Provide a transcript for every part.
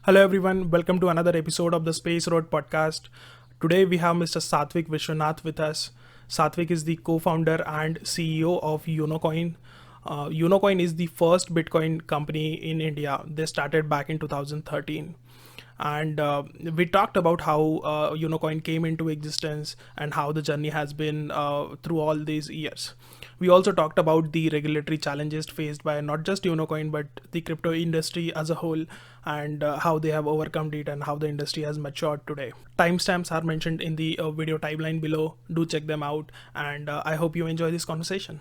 Hello, everyone. Welcome to another episode of the Space Road podcast. Today, we have Mr. Sathvik Vishwanath with us. Sathvik is the co founder and CEO of Unocoin. Unocoin is the first Bitcoin company in India. They started back in 2013. And we talked about how Unocoin came into existence and how the journey has been through all these years. We also talked about the regulatory challenges faced by not just Unocoin but the crypto industry as a whole, and how they have overcome it and how the industry has matured today. Timestamps are mentioned in the video timeline below. Do check them out, and I hope you enjoy this conversation.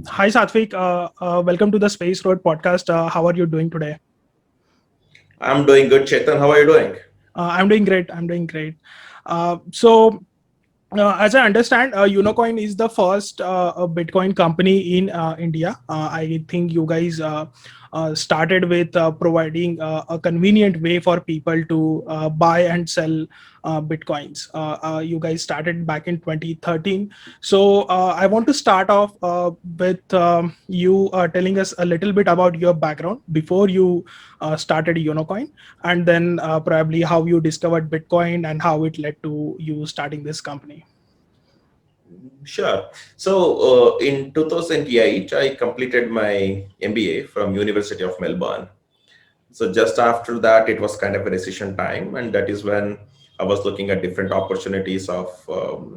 Hi Sathvik, welcome to the Space Road podcast. How are you doing today? I'm doing good, Chetan. How are you doing? I'm doing great. As I understand, Unocoin is the first Bitcoin company in India. I think you guys started with providing a convenient way for people to buy and sell Bitcoins. You guys started back in 2013. I want to start off with you telling us a little bit about your background before you started Unocoin, and then probably how you discovered Bitcoin and how it led to you starting this company. Sure. In 2008, I completed my MBA from University of Melbourne. So just after that, it was kind of a recession time, and that is when I was looking at different opportunities of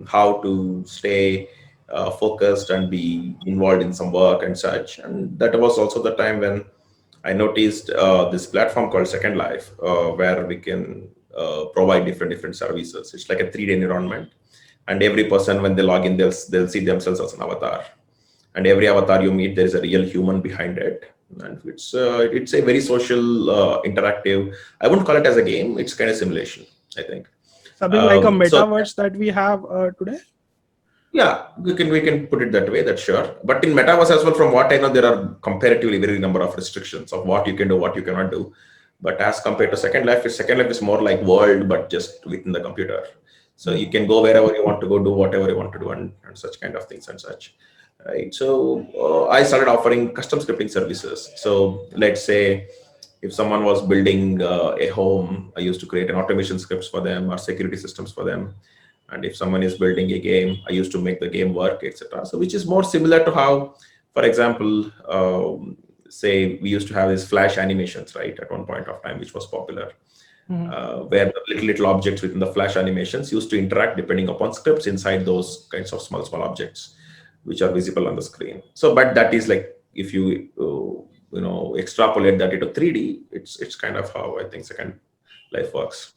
how to stay focused and be involved in some work and such. And that was also the time when I noticed this platform called Second Life, where we can provide different services. It's like a 3D environment, and every person when they log in, they'll see themselves as an avatar, and every avatar you meet, there is a real human behind it, and it's a very social, interactive. I wouldn't call it as a game. It's kind of simulation, I think. Something like a So metaverse that we have today. yeah, we can put it that way. That's sure. But in metaverse as well, from what I know, there are comparatively very number of restrictions of what you can do, what you cannot do. But as compared to Second Life is more like world, but just within the computer. So you can go wherever you want to go, do whatever you want to do, and such kind of things and such. Right. So I started offering custom scripting services. So let's say if someone was building a home, I used to create an automation scripts for them or security systems for them. And if someone is building a game, I used to make the game work, etc. So which is more similar to how, for example, say we used to have these flash animations, right, at one point of time, which was popular, where the little objects within the flash animations used to interact depending upon scripts inside those kinds of small objects, which are visible on the screen. So, but that is like if you extrapolate that into 3D, it's kind of how I think Second Life works.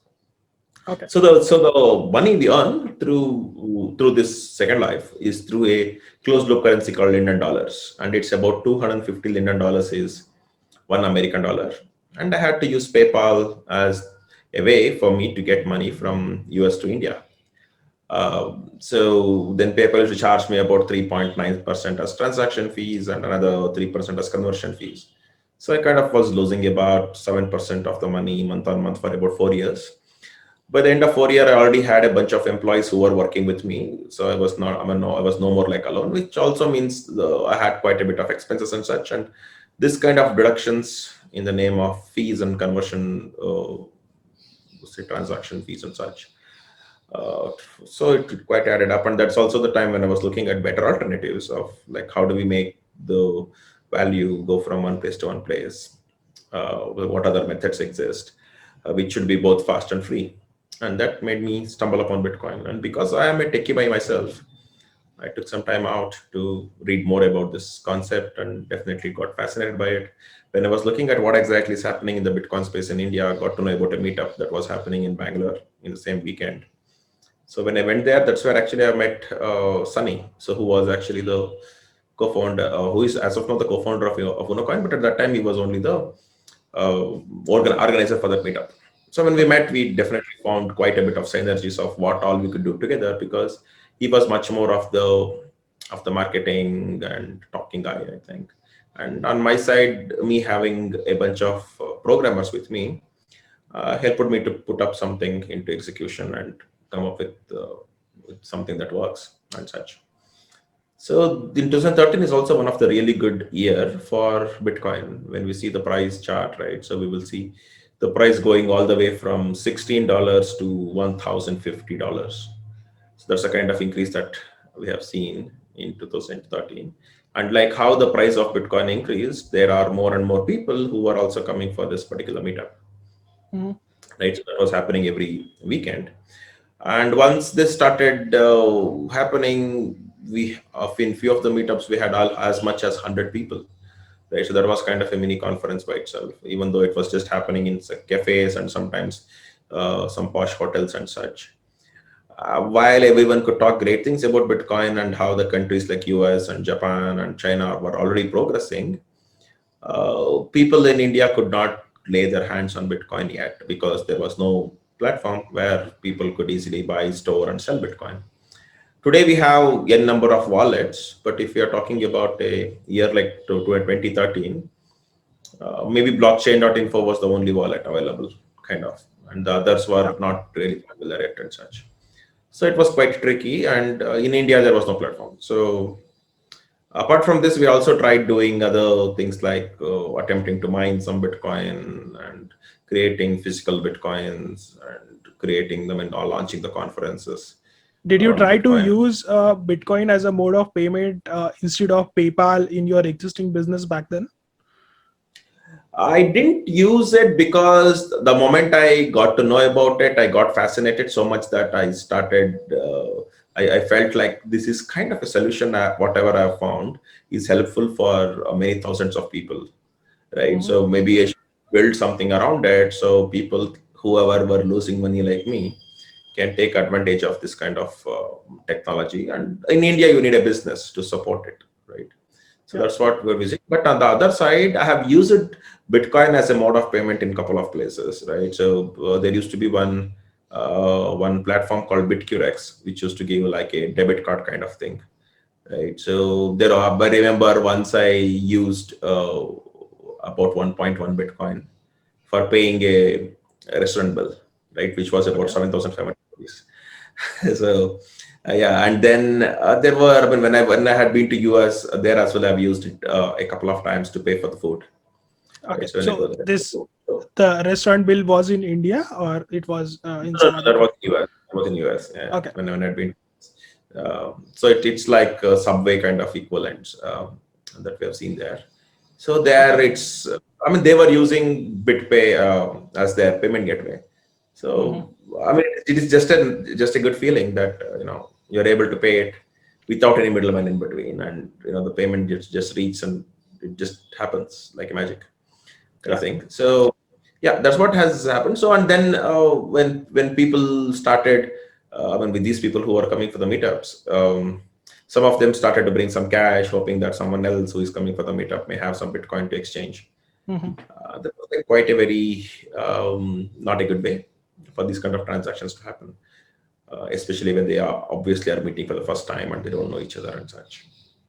Okay. So the money we earn through this Second Life is through a closed loop currency called Linden dollars, and it's about 250 Linden dollars is $1 American, and I had to use PayPal as a way for me to get money from US to India. So then PayPal used to charge me about 3.9% as transaction fees and another 3% as conversion fees. So I kind of was losing about 7% of the money month on month for about 4 years. By the end of 4 years, I already had a bunch of employees who were working with me. So I was not, I was no more like alone, which also means I had quite a bit of expenses and such. And this kind of deductions in the name of fees and conversion, say transaction fees and such. So it quite added up. And that's also the time when I was looking at better alternatives of like, how do we make the value go from one place to one place? What other methods exist, which should be both fast and free? And that made me stumble upon Bitcoin. And because I am a techie by myself, I took some time out to read more about this concept and definitely got fascinated by it. When I was looking at what exactly is happening in the Bitcoin space in India, I got to know about a meetup that was happening in Bangalore in the same weekend. So when I went there, that's where actually I met Sunny, so who was actually the co-founder, who is as of now the co-founder of Unocoin, but at that time he was only the organizer for that meetup. So when we met, we definitely found quite a bit of synergies of what all we could do together, because he was much more of the marketing and talking guy, I think, And on my side, me having a bunch of programmers with me helped me to put up something into execution and come up with something that works and such. So in 2013 is also one of the really good year for Bitcoin when we see the price chart, right? So we will see the price going all the way from $16 to $1,050. So that's the kind of increase that we have seen in 2013. And like how the price of Bitcoin increased, there are more and more people who are also coming for this particular meetup, Mhm. right? So that was happening every weekend. And once this started happening, we in few of the meetups we had as much as 100 people, right? So that was kind of a mini conference by itself, even though it was just happening in cafes and sometimes some posh hotels and such. While everyone could talk great things about Bitcoin and how the countries like US and Japan and China were already progressing, people in India could not lay their hands on Bitcoin yet because there was no platform where people could easily buy, store, and sell Bitcoin. Today we have n number of wallets, but if we are talking about a year like to 2013, maybe blockchain.info was the only wallet available, kind of, and the others Yeah. were not really popular yet and such. So it was quite tricky, and in India there was no platform. So apart from this, we also tried doing other things like attempting to mine some Bitcoin and creating physical Bitcoins and creating them and all launching the conferences Did you around try to Bitcoin. use Bitcoin as a mode of payment instead of PayPal in your existing business back then? I didn't use it because the moment I got to know about it, I got fascinated so much that I started. I felt like this is kind of a solution. Whatever I found is helpful for many thousands of people, right? Mhm. So maybe I should build something around it so people, whoever were losing money like me, can take advantage of this kind of technology. And in India, you need a business to support it, right? So Yeah. that's what we're using. But on the other side, I have used Bitcoin as a mode of payment in a couple of places, right? So there used to be one platform called BitQrex, which used to give like a debit card kind of thing, right? So there are. I remember once I used about 1.1 Bitcoin for paying a restaurant bill, right, which was about Okay. 7,500 rupees. So yeah, and then there were, I mean, when I had been to US, there as well I've used it a couple of times to pay for the food, right? Okay. So when I So go there. this So, the restaurant bill was in India or it was in no, no, some other that was country? US. That was in US. Yeah, Okay. when I'd been. So it's like a Subway kind of equivalent that we have seen there. So there Okay. it's, I mean, they were using BitPay as their payment gateway. Hmm. So I mean, it is just a good feeling that you're able to pay it without any middleman in between, and the payment just reaches and it just happens like magic kind of Yeah. thing. So yeah, that's what has happened. So and then when people started, I mean, with these people who are coming for the meetups, some of them started to bring some cash, hoping that someone else who is coming for the meetup may have some Bitcoin to exchange. Hmm. That was like quite a very not a good way for these kind of transactions to happen, especially when they are obviously are meeting for the first time and they don't know each other and such.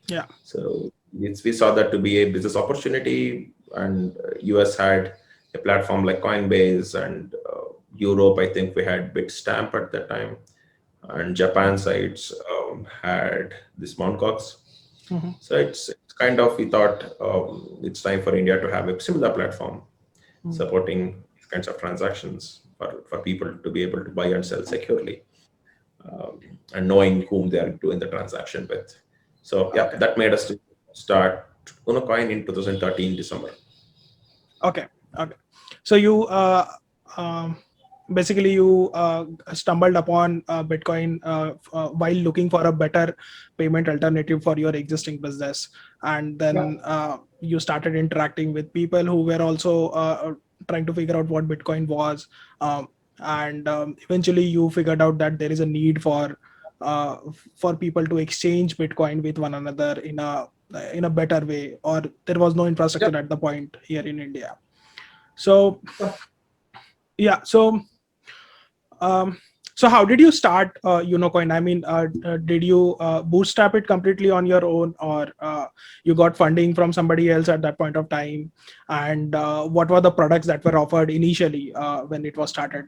Yeah. So we saw that to be a business opportunity, and US had a platform like Coinbase, and Europe, I think we had Bitstamp at that time, and Japan sites had this Mt. Gox. Hmm. So it's kind of, we thought it's time for India to have a similar platform supporting these kinds of transactions for people to be able to buy and sell securely, um, and knowing whom they are doing the transaction with. So yeah, Okay. that made us to start Unocoin in 2013 December. Okay. Okay. So you um, basically you stumbled upon Bitcoin while looking for a better payment alternative for your existing business, and Yeah. then you started interacting with people who were also trying to figure out what Bitcoin was, and eventually you figured out that there is a need uh, for people to exchange Bitcoin with one another in a better way, or there was no Yeah. infrastructure at the point here in India. So Yeah. yeah, so um, So how did you start Unocoin? I mean, did you bootstrap it completely on your own, or you got funding from somebody else at that point of time? And what were the products that were offered initially when it was started?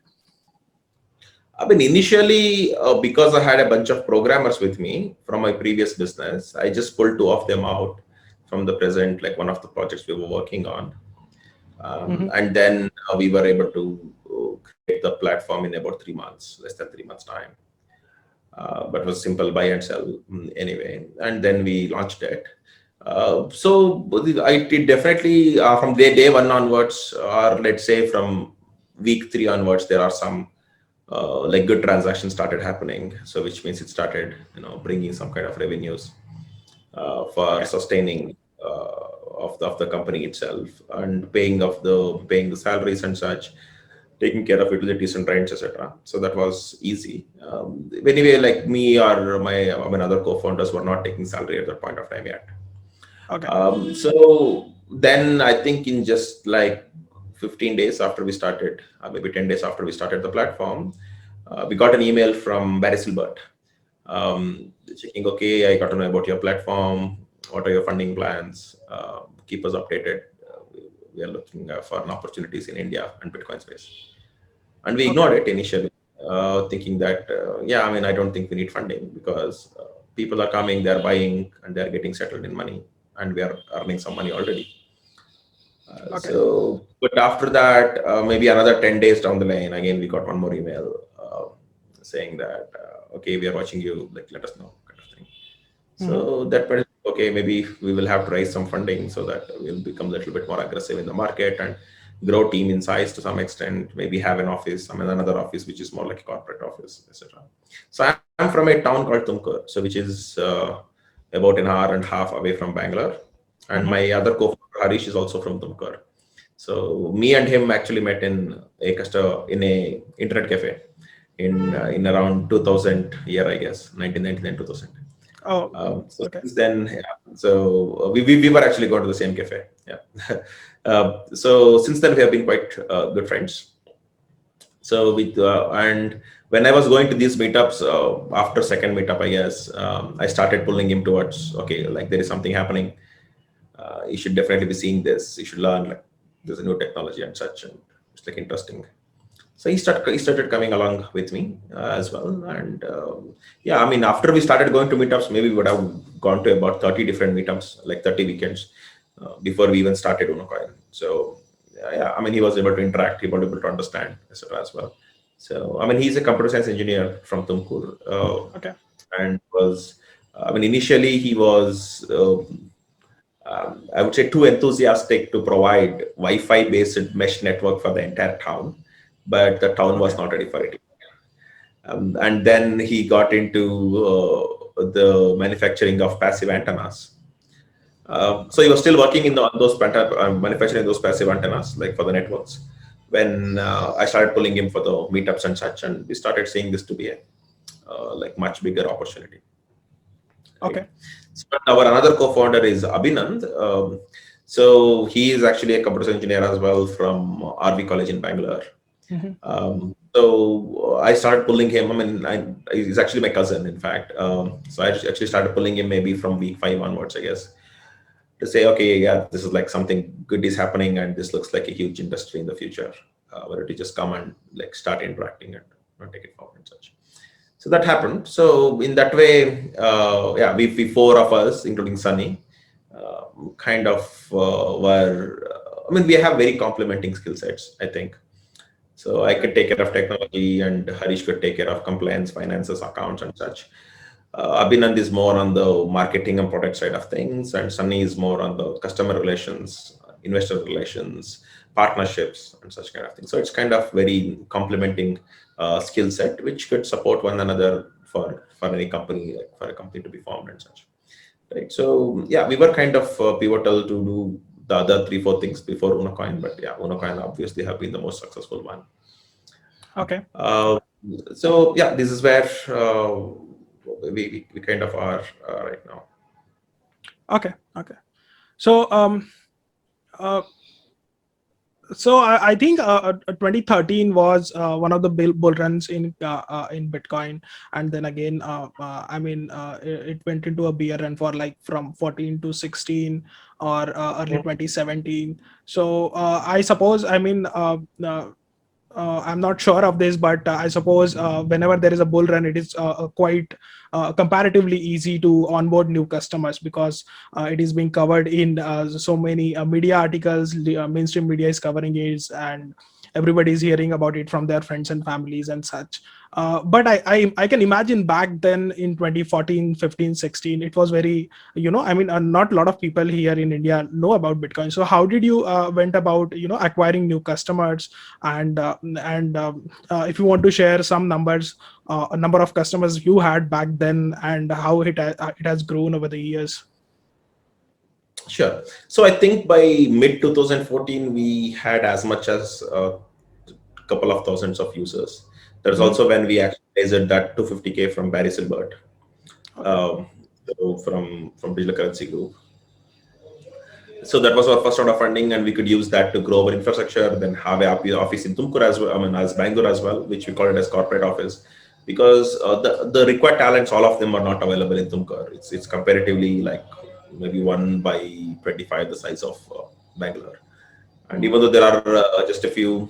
I mean, initially, because I had a bunch of programmers with me from my previous business, I just pulled two of them out from the present, like one of the projects we were working on. Mm-hmm. And then we were able to create the platform in about 3 months, less than 3 months time. But it was simple buy and sell anyway. And then we launched it. So I did definitely from day one onwards, or let's say from week three onwards, there are some like good transactions started happening. So which means it started, bringing some kind of revenues for Okay. sustaining of the company itself and paying the salaries and such, taking care of utilities and rents, etc. So that was easy. Anyway, like me or other co-founders were not taking salary at that point of time yet. Okay. So then I think in just like 15 days after we started, maybe 10 days after we started the platform, we got an email from Barry Silbert, checking, okay, I got to know about your platform. What are your funding plans? Keep us updated. We are looking for opportunities in India and Bitcoin space. And we Okay. ignored it initially, thinking that, yeah, I mean, I don't think we need funding because people are coming, they're buying, and they're getting settled in money, and we are earning some money already. Okay. But after that, maybe another 10 days down the line, again, we got one more email saying that, okay, we are watching you, like, let us know, kind of thing. Mm-hmm. So that meant, okay, maybe we will have to raise some funding so that we'll become a little bit more aggressive in the market and grow team in size to some extent, maybe have an office, another office, which is more like a corporate office, etc. So I'm from a town called Tumkur, so which is about an hour and a half away from Bangalore. And Mm-hmm. my other co-founder, Harish, is also from Tumkur. So me and him actually met in a internet cafe in around 2000 year, I guess, 1999, 2000. Oh. So Okay. since then, yeah, so we were actually going to the same cafe. Yeah. So since then, we have been quite good friends. So and when I was going to these meetups, after second meetup, I guess, I started pulling him towards, okay, like there is something happening. You should definitely be seeing this. You should learn, like there's a new technology and such, and it's like interesting. So he started coming along with me as well. And yeah, I mean, after we started going to meetups, maybe we would have gone to about 30 different meetups, like 30 weekends, before we even started Unocoin. So yeah, I mean, he was able to interact, he was able to understand, etc. as well. So I mean, he's a computer science engineer from Tumkur, Okay. and was, I mean, initially he was, I would say, too enthusiastic to provide Wi-Fi based mesh network for the entire town, but the town was Okay. not ready for it. And then he got into the manufacturing of passive antennas. So he was still working in manufacturing those passive antennas, like for the networks. When I started pulling him for the meetups and such, and we started seeing this to be a like much bigger opportunity, right? Okay. So our another co-founder is Abhinand. So he is actually a computer science engineer as well from RV College in Bangalore. Mm-hmm. So I started pulling him. I mean, he's actually my cousin, in fact. So I actually started pulling him maybe from week five onwards, I guess, to say, okay, yeah, this is like something good is happening, and this looks like a huge industry in the future, where to just come and like start interacting and take it forward and such. So that happened. So in that way, yeah, we four of us, including Sunny, kind of were. I mean, we have very complementing skill sets, I think. So I could Right. take care of technology, and Harish could take care of compliance, finances, accounts, and such. Abhinand is more on the marketing and product side of things, and Sunny is more on the customer relations, investor relations, partnerships, and such kind of things. So it's kind of very complementing skill set, which could support one another for any company, like for a company to be formed and such. Right. So yeah, we were kind of pivotal to do the other three, four things before Unocoin, but yeah, Unocoin obviously have been the most successful one. Okay. Uh, so yeah, this is where we kind of are right now. Okay. Okay. So uh, So I think 2013 was one of the bull runs in Bitcoin, and then again, it went into a bear run for like from 14 to 16 or early 2017. So I suppose, I'm not sure of this, but I suppose whenever there is a bull run, it is quite comparatively easy to onboard new customers, because it is being covered in so many media articles. Mainstream media is covering it, and everybody is hearing about it from their friends and families and such. But I can imagine back then in 2014, 15, 16, it was very, not a lot of people here in India know about Bitcoin. So how did you went about, acquiring new customers? And if you want to share some numbers, a number of customers you had back then, and how it has grown over the years. Sure. So I think by mid 2014, we had as much as a couple of thousands of users. There's Mhm. also when we actually raised that 250K from Barry Silbert, Okay. um, so from Digital Currency Group. So that was our first round of funding, and we could use that to grow our infrastructure. Then have a office in Tumkur as well. I mean, as Bangalore as well, which we call it as corporate office, because the required talents, all of them are not available in Tumkur. It's comparatively like maybe 1/25 the size of Bangalore. And Mhm. even though there are just a few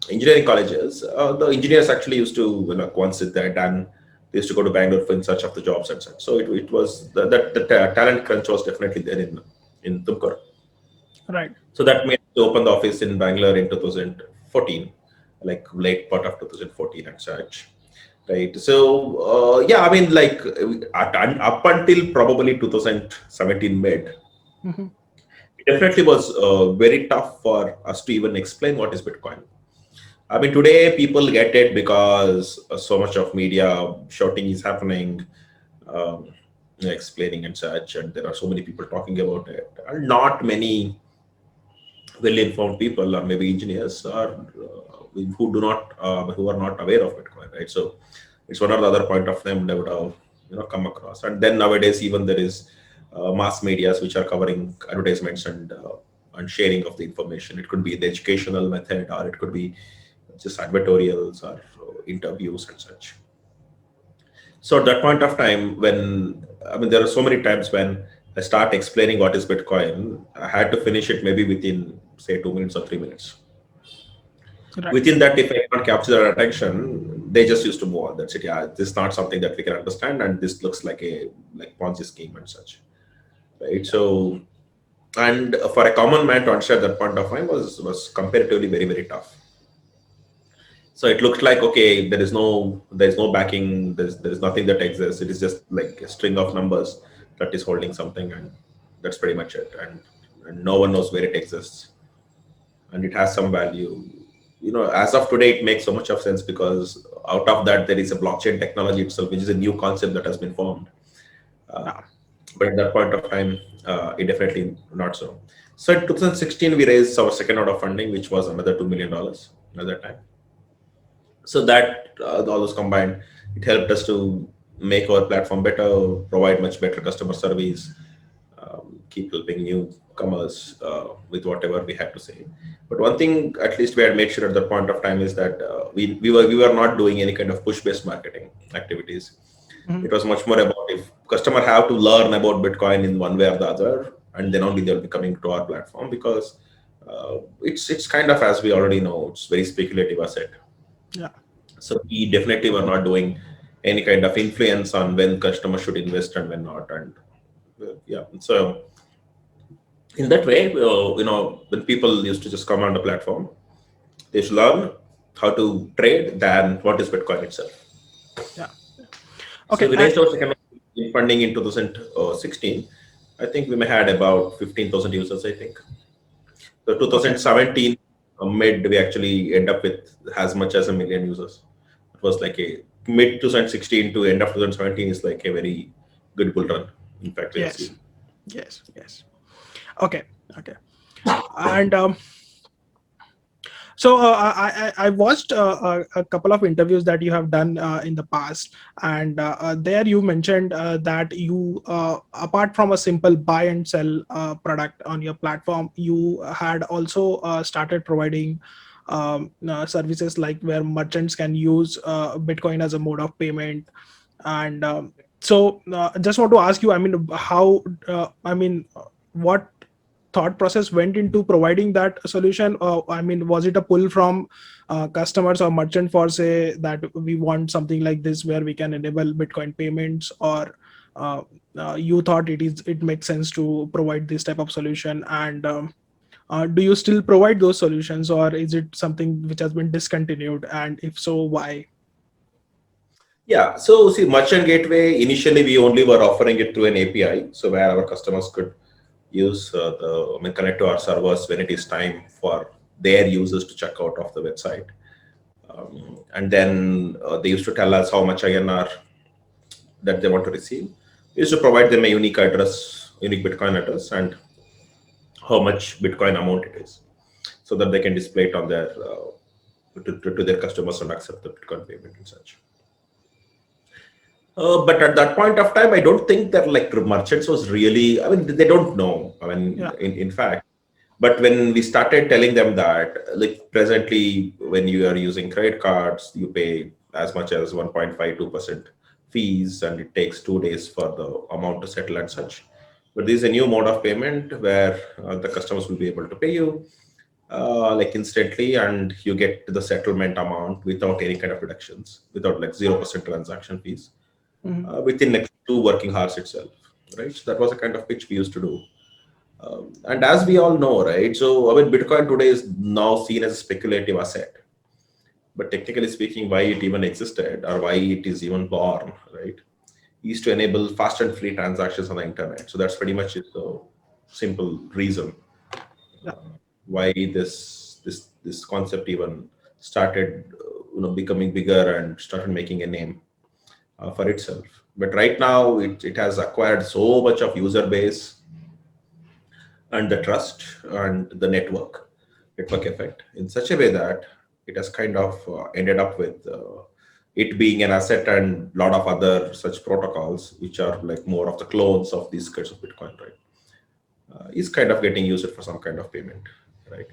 engineering colleges, the engineers actually used to, once they're done, they used to go to Bangalore in search of the jobs and such. So it was the talent crunch was definitely there in Tumkur. Right. So that made us to open the office in Bangalore in 2014, like late part of 2014 and such. Right. So, yeah, I mean, like up until probably 2017 mid, Mhm. it definitely was very tough for us to even explain what is Bitcoin. I mean, today people get it because so much of media shouting is happening, um, explaining and such, and there are so many people talking about it. And not many well-informed people or maybe engineers or who are not aware of Bitcoin, right? So it's one or the other point of them they would have come across. And then nowadays even there is mass medias which are covering advertisements and sharing of the information. It could be the educational method, or it could be just advertorials or interviews and such. So at that point of time, when I mean, there are so many times when I start explaining what is Bitcoin, I had to finish it maybe within say 2 minutes or 3 minutes. Right. Within that, if I can't capture their attention, they just used to move on. That's it. Yeah, this is not something that we can understand, and this looks like a like Ponzi scheme and such, right? So, and for a common man to understand that point of time was comparatively very tough. So it looked like okay, there's no backing, there's nothing that exists. It is just like a string of numbers that is holding something, and that's pretty much it. And no one knows where it exists, and it has some value. As of today, it makes so much of sense because out of that there is a blockchain technology itself, which is a new concept that has been formed. Uh, Yeah. but at that point of time, it definitely not so. So in 2016, we raised our second round of funding, which was another $2 million at that time. So that all those combined, it helped us to make our platform better, provide much better customer service, keep helping newcomers with whatever we had to say. But one thing, at least we had made sure at that point of time, is that we were not doing any kind of push based marketing activities. Mhm. It was much more about if customer have to learn about Bitcoin in one way or the other, and then only they'll be coming to our platform because it's kind of, as we already know, it's very speculative asset. Yeah. So we definitely were not doing any kind of influence on when customers should invest and when not. And yeah, so in that way, when people used to just come on the platform, they should learn how to trade than what is Bitcoin itself. Yeah. So Okay. we raised our second funding in 2016. I think we may had about 15,000 users. I think so. Okay. 2017 mid we actually end up with as much as a million users. It was like a mid 2016 to end of 2017 is like a very good bull run. In fact, we have Yes. seen. Yes. Yes. Okay. Okay. And So I watched a couple of interviews that you have done in the past, and there you mentioned that you, apart from a simple buy and sell product on your platform, you had also started providing services like where merchants can use Bitcoin as a mode of payment. And just want to ask you, I mean, how I mean, what thought process went into providing that solution? I mean, was it a pull from customers or merchant for say that we want something like this where we can enable Bitcoin payments, or uh, you thought it makes sense to provide this type of solution? And do you still provide those solutions, or is it something which has been discontinued, and if so, why? Yeah, so see, merchant gateway, initially we only were offering it through an API, so where our customers could use I mean, connect to our servers when it is time for their users to check out of the website. And then they used to tell us how much INR that they want to receive. We used to provide them a unique address, unique Bitcoin address, and how much Bitcoin amount it is, so that they can display it on their to their customers and accept the Bitcoin payment and such. But at that point of time, I don't think that like merchants was really, I mean, they don't know. I mean, Yeah. in fact, but when we started telling them that, like presently, when you are using credit cards, you pay as much as 1.52% fees, and it takes 2 days for the amount to settle and such. But this is a new mode of payment where the customers will be able to pay you like instantly, and you get the settlement amount without any kind of reductions, without like 0% transaction fees Mhm. within next 2 working hours itself, right? So that was a kind of pitch we used to do. And as we all know, right? So I mean, Bitcoin today is now seen as a speculative asset, but technically speaking, why it even existed or why it is even born, right? Is to enable fast and free transactions on the internet. So that's pretty much the simple reason Yeah. why this concept even started, becoming bigger and started making a name for itself. But right now, it has acquired so much of user base and the trust and the network effect in such a way that it has kind of ended up with it being an asset and a lot of other such protocols, which are like more of the clones of these kinds of Bitcoin, right? Is kind of getting used for some kind of payment, right?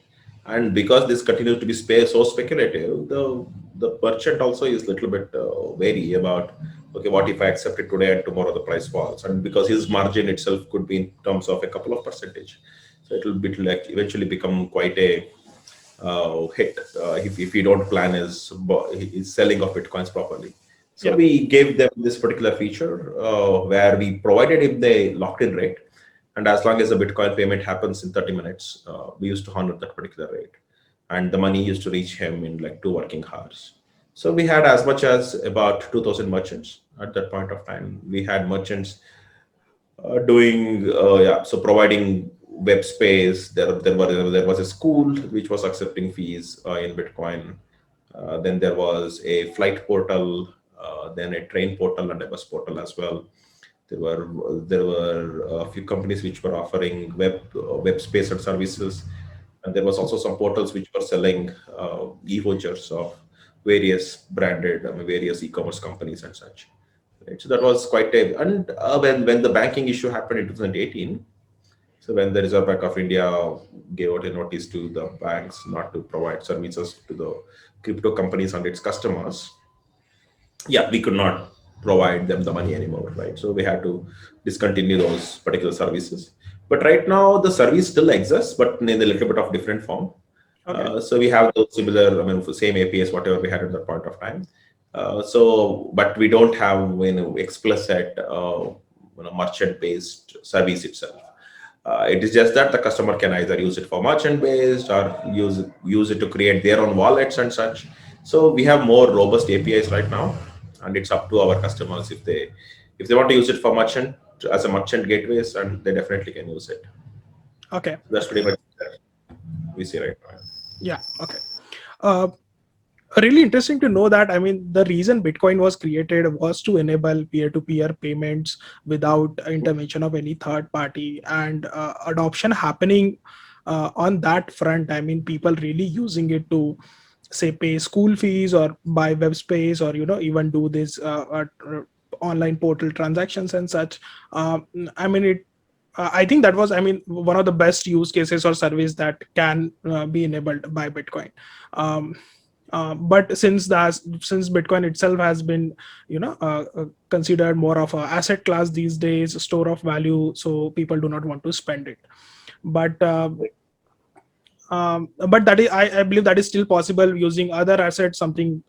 And because this continues to be so speculative, the merchant also is a little bit wary about, okay, what if I accept it today and tomorrow the price falls, and because his margin itself could be in terms of a couple of percentage, so it will be like eventually become quite a hit if you don't plan his selling of bitcoins properly. So Yeah. we gave them this particular feature where we provided him the locked-in rate, and as long as the Bitcoin payment happens in 30 minutes, we used to honor that particular rate, and the money used to reach him in like 2 working hours. So we had as much as about 2,000 merchants at that point of time. We had merchants doing yeah, so providing web space. There was a school which was accepting fees in Bitcoin. Then there was a flight portal, then a train portal and a bus portal as well. There were a few companies which were offering web space and services, and there was also some portals which were selling e-vouchers of various branded, various e-commerce companies and such. Right? So that was quite a, and when the banking issue happened in 2018, so when the Reserve Bank of India gave out a notice to the banks not to provide services to the crypto companies and its customers, yeah, we could not provide them the money anymore, right? So we had to discontinue those particular services. But right now, the service still exists, but in a little bit of different form. Okay. So we have those similar, I mean, same APIs, whatever we had at that point of time. But we don't have explicit, merchant-based service itself. It is just that the customer can either use it for merchant-based or use it to create their own wallets and such. So we have more robust APIs right now, and it's up to our customers if they want to use it for merchant as a merchant gateways, and they definitely can use it. Okay. That's Okay. pretty much that we see right now. Yeah. Okay. uh, Really interesting to know that. I mean, the reason Bitcoin was created was to enable peer-to-peer payments without intervention of any third party, and adoption happening on that front, I mean, people really using it to say pay school fees or buy web space, or even do this online portal transactions and such. I mean, I think that was, I mean, one of the best use cases or service that can be enabled by Bitcoin. um, but since Bitcoin itself has been considered more of a asset class these days, a store of value, so people do not want to spend it. But but that is, I believe that is still possible using other assets, something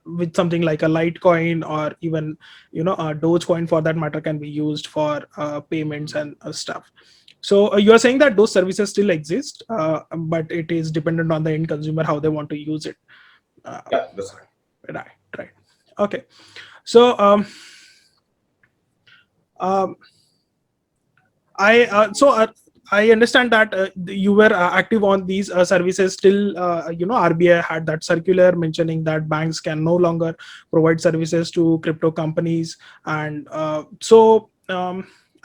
with something like a Litecoin, or even a Dogecoin for that matter, can be used for payments and stuff. So you are saying that those services still exist, but it is dependent on the end consumer how they want to use it. uh, Yeah, that's right. right, right. Okay. So um, I understand that you were active on these services till RBI had that circular mentioning that banks can no longer provide services to crypto companies. And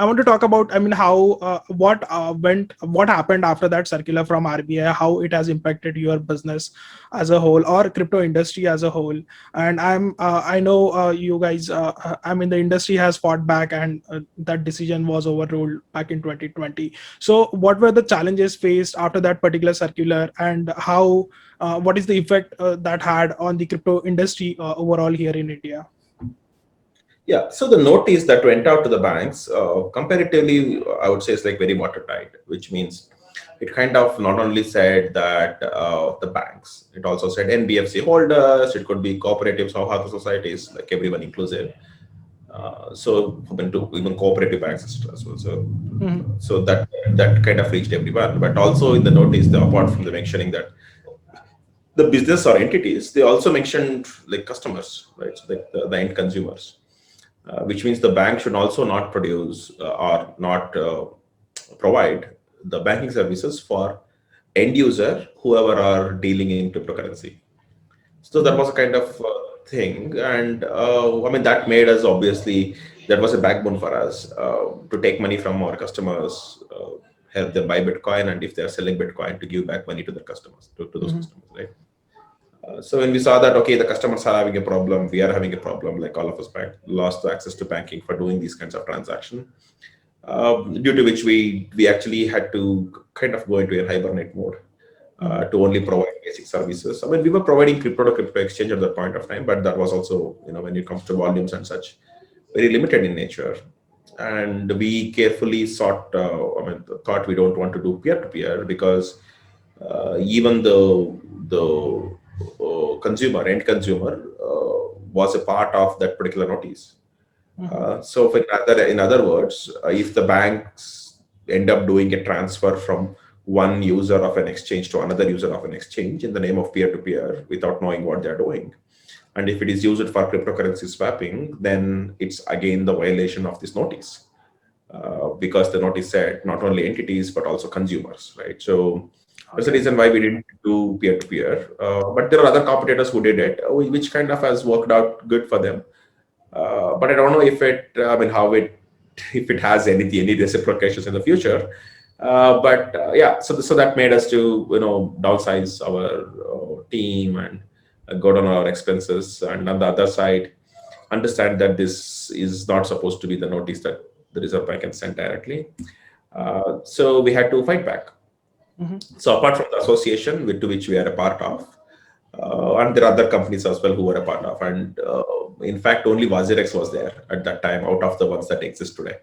I want to talk about, I mean, how what happened after that circular from RBI, how it has impacted your business as a whole, or crypto industry as a whole. And I know you guys, I mean, the industry has fought back, and that decision was overruled back in 2020. So what were the challenges faced after that particular circular, and how what is the effect that had on the crypto industry overall here in India? Yeah, so the notice that went out to the banks, comparatively, I would say it's like very watertight, which means it kind of not only said that the banks, it also said NBFC holders, it could be cooperatives or other societies, like everyone inclusive. So open to even cooperative banks as well. So, Hmm. so that kind of reached everyone. But also in the notice, apart from the mentioning that the business or entities, they also mentioned like customers, right? So like the end consumers, which means the bank should also not produce or not provide the banking services for end user, whoever are dealing in cryptocurrency. So that Hmm. was a kind of thing, and I mean that made us obviously that was a backbone for us to take money from our customers, help them buy Bitcoin, and if they are selling Bitcoin, to give back money to their customers, to those Hmm. customers, right? So when we saw that, okay, the customers are having a problem, we are having a problem, like all of us lost access to banking for doing these kinds of transaction, due to which we actually had to kind of go into a hibernate mode Hmm. to only provide basic services. I mean, we were providing crypto to crypto exchange at that point of time, but that was also, when it comes to volumes and such, very limited in nature. And we carefully thought we don't want to do peer to peer because even the consumer, end consumer, was a part of that particular notice. Hmm. So, in other words, if the banks end up doing a transfer from one user of an exchange to another user of an exchange in the name of peer to peer without knowing what they're doing, and if it is used for cryptocurrency swapping, then it's again the violation of this notice, because the notice said not only entities but also consumers, right? So that's the Okay. reason why we didn't do peer to peer. But there are other competitors who did it, which kind of has worked out good for them. But I don't know if how it, if it has any reciprocations in the future. But yeah, so that made us to downsize our team and go down our expenses, and on the other side, understand that this is not supposed to be the notice that the Reserve Bank can send directly. So we had to fight back. Hmm. So apart from the association to which we are a part of, and there are other companies as well who were a part of, and in fact only Wazirex was there at that time out of the ones that exist today.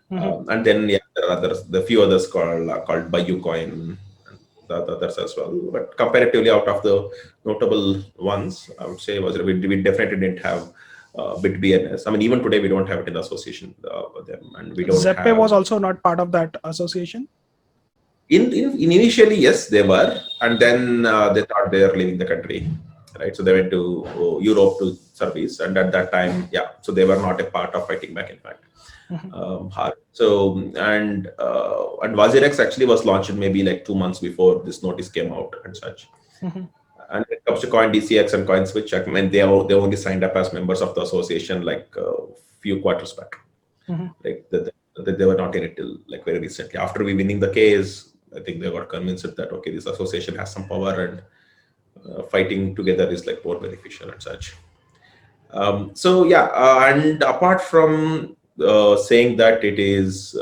Hmm. And then yeah, there are others, the few others called by Ucoin, and the others as well. But comparatively, out of the notable ones, I would say was we definitely didn't have BitBNS. I mean, even today we don't have it in the association with them, and we don't Zeppe was have also not part of that association. in initially, yes, they were, and then they thought they are leaving the country, right? So they went to Europe to service, and at that time, yeah, so they were not a part of fighting back. In fact, Hmm. hard. So and Wazirex actually was launched maybe like 2 months before this notice came out and such. Hmm. And when it comes to Coin DCX and Coin Switch, I mean, they only signed up as members of the association like a few quarters back. Hmm. Like they were not in it till like very recently. After we winning the case, I think they got convinced that okay, this association has some power, and fighting together is like more beneficial and such. So yeah, and apart from saying that it is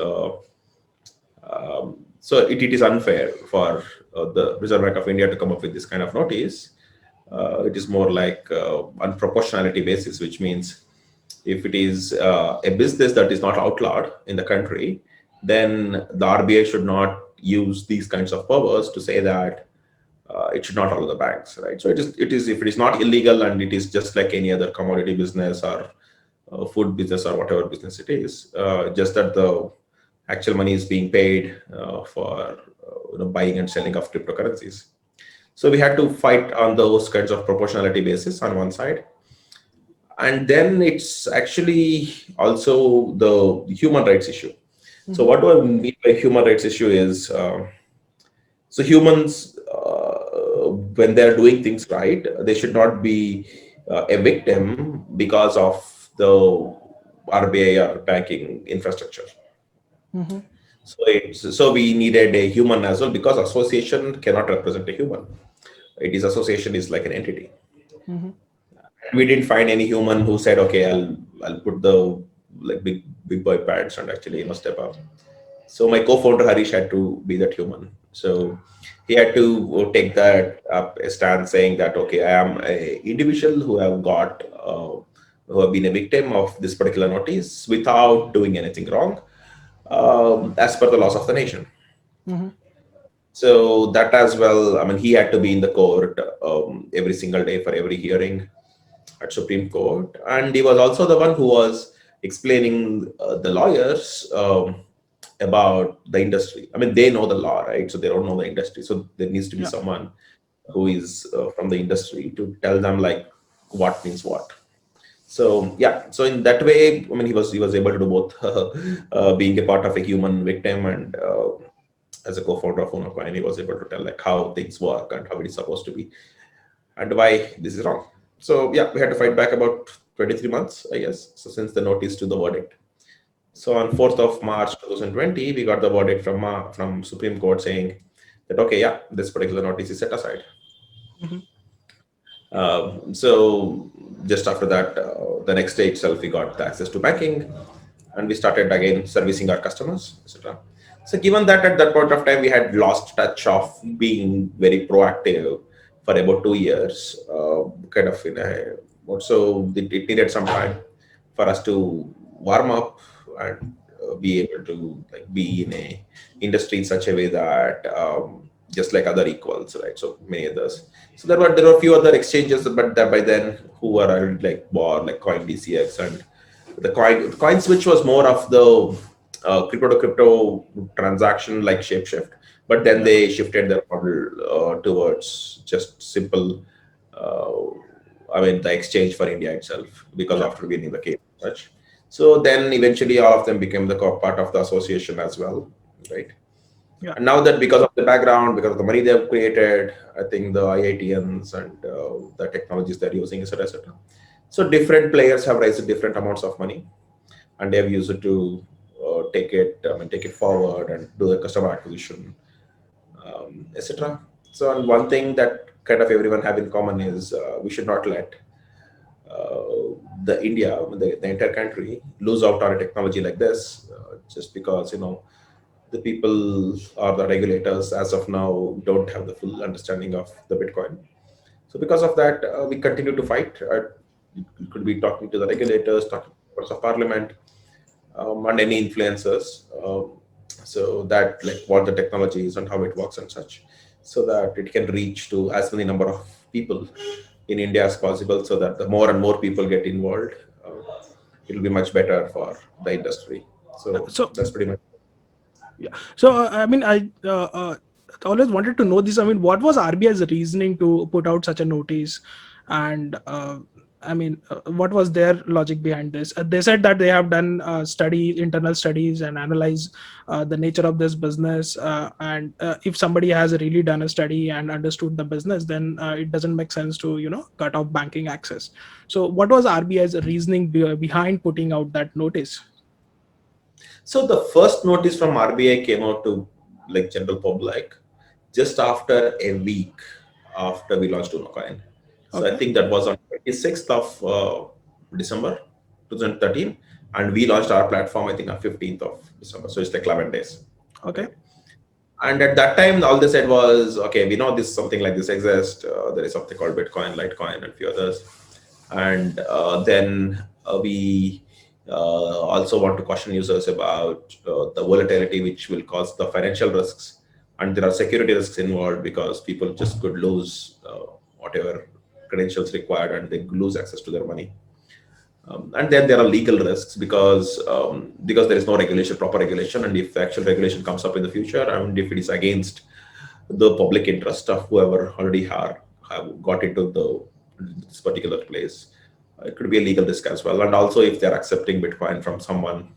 it is unfair for the Reserve Bank of India to come up with this kind of notice. It is more like on proportionality basis, which means if it is a business that is not outlawed in the country, then the RBI should not use these kinds of powers to say that it should not allow the banks, right? So it is if it is not illegal and it is just like any other commodity business or food business or whatever business it is, just that the actual money is being paid for buying and selling of cryptocurrencies. So we had to fight on those kinds of proportionality basis on one side, and then it's actually also the human rights issue. So Mm-hmm. what do I mean by human rights issue is so humans when they're doing things right, they should not be a victim because of the RBI or banking infrastructure. Mm-hmm. So we needed a human as well, because association cannot represent a human. It is association is like an entity. Mm-hmm. We didn't find any human who said, okay, I'll put the like big boy pads and actually step up. So my co-founder Harish had to be that human. So he had to take that up a stand, saying that okay, I am a individual who have got who have been a victim of this particular notice without doing anything wrong, as per the laws of the nation. Mm-hmm. So that as well, I mean, he had to be in the court every single day for every hearing at Supreme Court, and he was also the one who was explaining the lawyers about the industry. I mean, they know the law, right? So they don't know the industry. So there needs to be Yeah. someone who is from the industry to tell them like what means what. So yeah, so in that way, I mean, he was able to do both, being a part of a human victim and as a co-founder of Unocoin, he was able to tell like how things work and how it is supposed to be and why this is wrong. So yeah, we had to fight back about 23 months, I guess. So since the notice to the verdict. So on 4th of March 2020, we got the verdict from Supreme Court saying that okay, yeah, this particular notice is set aside. Mm-hmm. So just after that, the next day itself, we got the access to banking, and we started again servicing our customers, etc. So given that at that point of time we had lost touch of being very proactive for about 2 years, kind of in a also it needed some time for us to warm up and be able to like be in a industry in such a way that just like other equals, right? So many others. So there were a few other exchanges, but that by then who were like Bar, like Coin DCX, and the coin switch was more of the crypto to crypto transaction like Shapeshift, but then Yeah. they shifted their model towards just simple. I mean, the exchange for India itself, because Yeah. after winning the case and such. So then eventually all of them became the part of the association as well, right? Yeah. And now that because of the background, because of the money they have created, I think the IITians and the technologies they're using, etc., etc. So different players have raised different amounts of money, and they have used it to take it forward and do the customer acquisition, etc. So, and one thing that kind of everyone have in common is we should not let the India, the entire country, lose out on a technology like this, just because the people or the regulators as of now don't have the full understanding of the Bitcoin. So because of that, we continue to fight. We could be talking to the regulators, talking to members of parliament, and any influencers, so that like what the technology is and how it works and such, so that it can reach to as many number of people in India as possible, so that the more and more people get involved, it'll be much better for the industry. So So that's pretty much. yeah. So I mean, I always wanted to know this. I mean, what was RBI's reasoning to put out such a notice, and I mean, what was their logic behind this? They said that they have done internal studies, and analyze the nature of this business. And if somebody has really done a study and understood the business, then it doesn't make sense to cut off banking access. So, what was RBI's reasoning behind putting out that notice? So the first notice from RBI came out to like general public just after a week after we launched Unocoin. So I Okay. think that was on 26th of December 2013, and we launched our platform I think on 15th of December. So it's like 11 days, Okay. right? And at that time, all they said was, okay, we know this something like this exists. There is something called Bitcoin, Litecoin, and a few others. And then we also want to caution users about the volatility, which will cause the financial risks. And there are security risks involved because people just could lose whatever credentials required and they lose access to their money. And then there are legal risks because there is no regulation, proper regulation, and if the actual regulation comes up in the future, and if it is against the public interest of whoever already have got into this particular place, it could be a legal risk as well. And also, if they're accepting Bitcoin from someone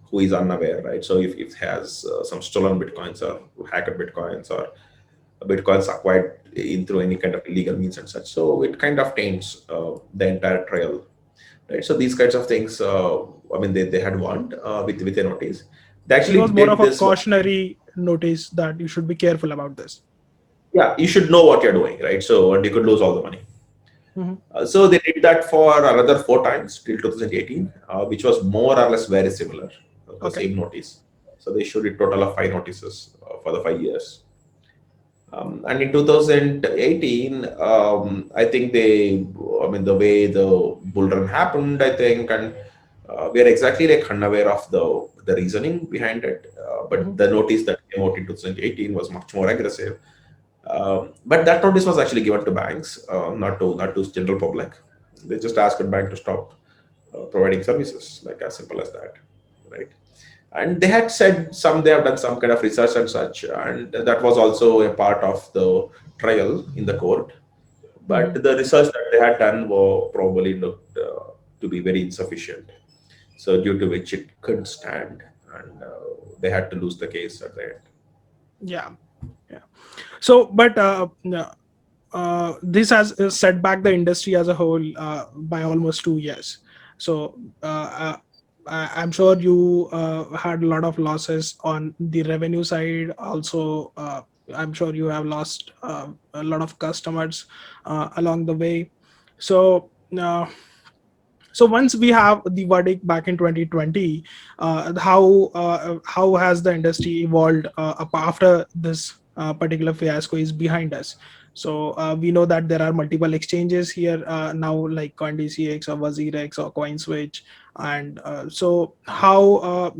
who is unaware, right? So if it has some stolen Bitcoins or hacked Bitcoins or Bitcoins acquired in through any kind of illegal means and such, so it kind of taints the entire trail, right? So these kinds of things, I mean, they had warned with a notice. They So it actually was more of did a this. cautionary notice that you should be careful about this. Yeah, you should know what you're doing, right? So, and you could lose all the money. Hmm. So they did that for another 4 times till 2018, which was more or less very similar, the Okay. same notice. So they issued a total of 5 notices for the 5 years. And in 2018, I think I mean, the way the bull run happened, I think, and we are exactly like unaware of the reasoning behind it. But Hmm. the notice that came out in 2018 was much more aggressive. But that notice was actually given to banks, not to general public. They just asked the bank to stop providing services, like as simple as that, right? And they had said they have done some kind of research and such, and that was also a part of the trial in the court. But Hmm. the research that they had done were probably looked to be very insufficient, so due to which it couldn't stand, and they had to lose the case at the end. Yeah. Yeah. So, but this has set back the industry as a whole by almost 2 years. So I'm sure you had a lot of losses on the revenue side. Also, I'm sure you have lost a lot of customers along the way. So. So once we have the verdict back in 2020, how has the industry evolved after this particular fiasco is behind us? So we know that there are multiple exchanges here now, like CoinDCX or WazirX or CoinSwitch, and so how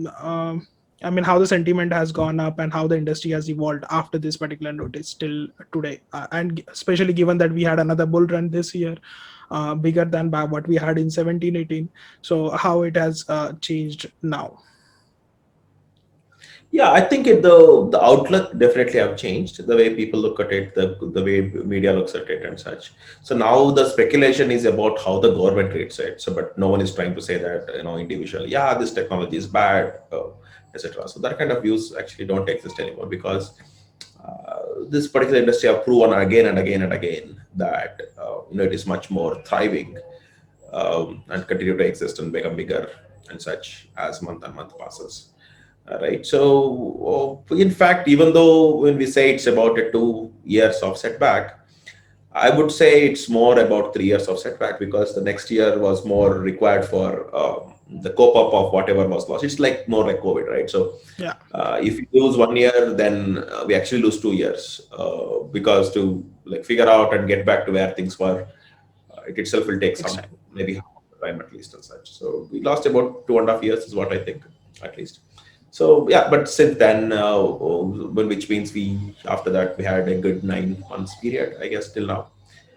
I mean, how the sentiment has gone up and how the industry has evolved after this particular notice till today, and especially given that we had another bull run this year, bigger than by what we had in 1718. So how it has changed now. Yeah, I think the outlook definitely have changed. The way people look at it, the way media looks at it, and such. So now the speculation is about how the government treats it. So, but no one is trying to say that individually, yeah, this technology is bad, etc. So that kind of views actually don't exist anymore because this particular industry have proven again and again and again that it is much more thriving and continue to exist and become bigger and such as month and month passes. Right. So, in fact, even though when we say it's about a 2 years of setback, I would say it's more about 3 years of setback because the next year was more required for the cope up of whatever was lost. It's like more like COVID, right? So, Yeah, if you lose 1 year, then we actually lose 2 years because to like figure out and get back to where things were, it itself will take next some time. maybe half the time at least and such. So we lost about 2.5 years is what I think at least. So yeah, but since then, which means we after that we had a good 9 months period, I guess, till now.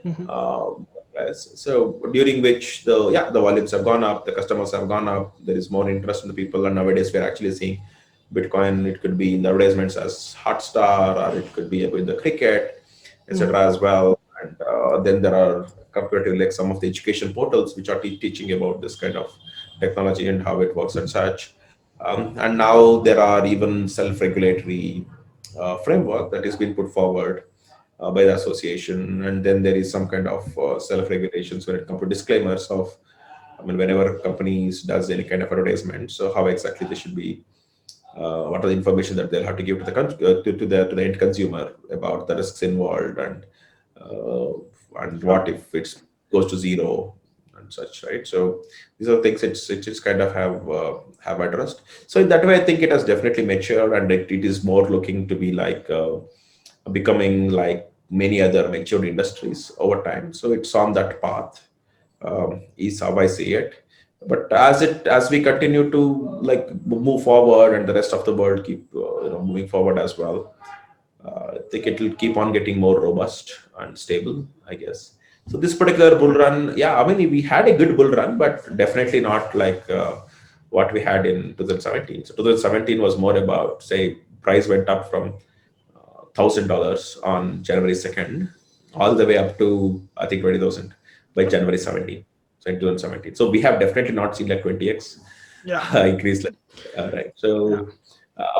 Hmm. Yes. So during which the volumes have gone up, the customers have gone up. There is more interest in the people, and nowadays we're actually seeing Bitcoin. It could be in the advertisements as Hotstar, or it could be in the cricket, Hmm. etc. as well. And then there are comparatively like some of the education portals which are teaching about this kind of technology and how it works and such. And now there are even self-regulatory framework that is being put forward by the association, and then there is some kind of self-regulations when it comes to disclaimers of, I mean, whenever companies does any kind of advertisement, so how exactly they should be what are the information that they'll have to give to the to the end consumer about the risks involved, and what if it goes to zero and such, right? So these are things it's kind of have addressed. So in that way, I think it has definitely matured, and it is more looking to be like becoming like many other matured industries over time. So it's on that path, is how I see it. But as we continue to like move forward, and the rest of the world keep moving forward as well, I think it will keep on getting more robust and stable, I guess. So this particular bull run, yeah, I mean we had a good bull run, but definitely not like what we had in 2017. So 2017 was more about, say, price went up from $1,000 on January 2nd, all the way up to I think 20,000 by January 17th, so in 2017. So we have definitely not seen like 20x Yeah. increase, like, right? Yeah. So,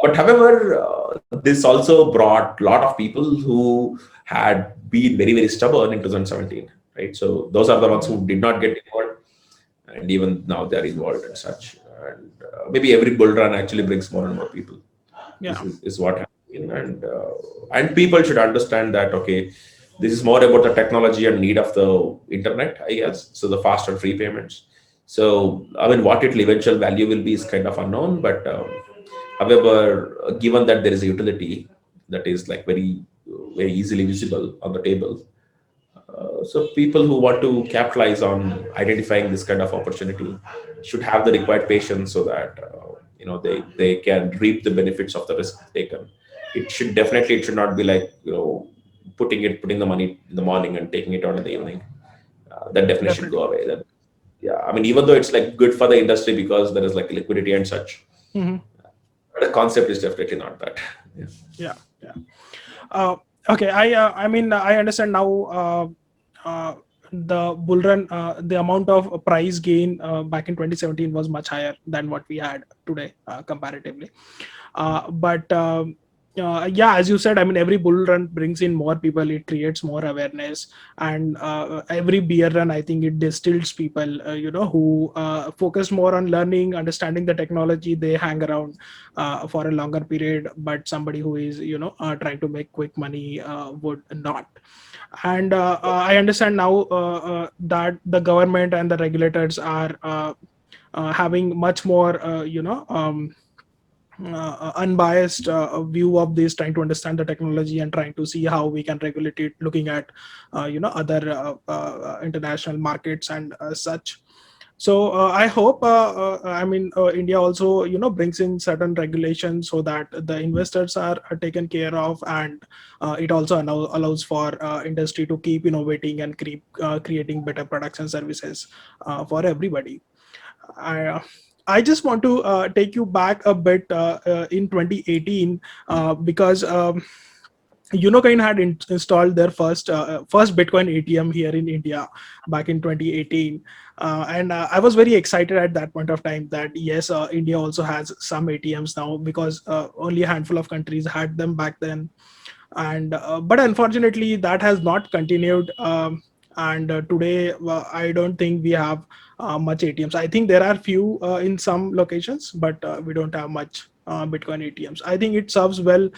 but however, this also brought a lot of people who had been very very stubborn in 2017, right? So those are the ones Mhm. who did not get involved, and even now they are involved and such. And maybe every bull run actually brings more and more people, Yeah. is what happening. And people should understand that, okay, this is more about the technology and need of the internet, I guess. So the fast and free payments. So I mean, what its eventual value will be is kind of unknown, but however, given that there is a utility that is like very very easily visible on the table, so people who want to capitalize on identifying this kind of opportunity should have the required patience, so that they can reap the benefits of the risk taken. It should not be like putting the money in the morning and taking it out in the evening. That definitely should go Definitely. away. That, yeah, I mean, even though it's like good for the industry because there is like liquidity and such, Hmm. the concept is definitely not that. Yeah. Yeah. Yeah. Uh, okay. I mean, I understand now. Uh, the bull run, the amount of price gain back in 2017 was much higher than what we had today, comparatively. But yeah, as you said, I mean, every bull run brings in more people, it creates more awareness. And every bear run, I think it distills people, who focus more on learning, understanding the technology. They hang around for a longer period, but somebody who is trying to make quick money would not. And I understand now that the government and the regulators are having much more unbiased view of this, trying to understand the technology and trying to see how we can regulate it, looking at other international markets and such. So I hope I mean India also brings in certain regulations so that the investors are taken care of. And it also allows for industry to keep innovating and keep creating better products and services for everybody. I, uh, I just want to take you back a bit in 2018, because Unocoin had installed their first Bitcoin ATM here in India back in 2018, and I was very excited at that point of time that yes, India also has some ATMs now, because only a handful of countries had them back then. And but unfortunately that has not continued. And today I don't think we have much ATMs. I think there are few in some locations, but we don't have much Bitcoin ATMs. I think it serves well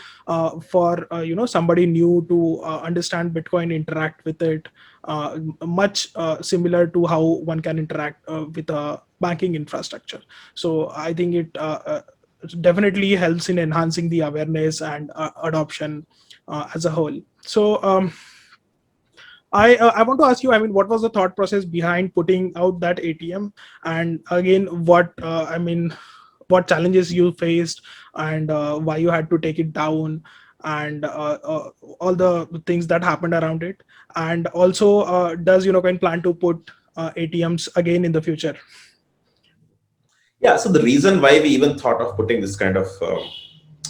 for somebody new to understand Bitcoin, interact with it, much similar to how one can interact with a banking infrastructure. So I think it definitely helps in enhancing the awareness and adoption as a whole. So I want to ask you, I mean, what was the thought process behind putting out that ATM? And again, what I mean, what challenges you faced, and why you had to take it down, and all the things that happened around it. And also, does Unocoin plan to put ATMs again in the future? Yeah, so the reason why we even thought of putting this kind of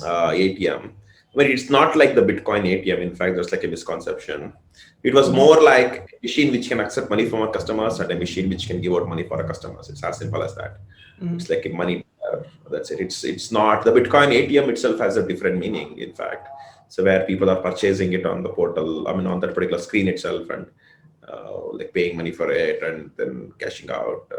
ATM, I mean, it's not like the Bitcoin ATM. In fact, there's like a misconception. It was Hmm. more like a machine which can accept money from our customers and a machine which can give out money for our customers. It's as simple as that. Hmm. It's like a money. That's it. It's not the Bitcoin ATM itself has a different meaning. In fact, so where people are purchasing it on the portal, I mean, on that particular screen itself, and like paying money for it and then cashing out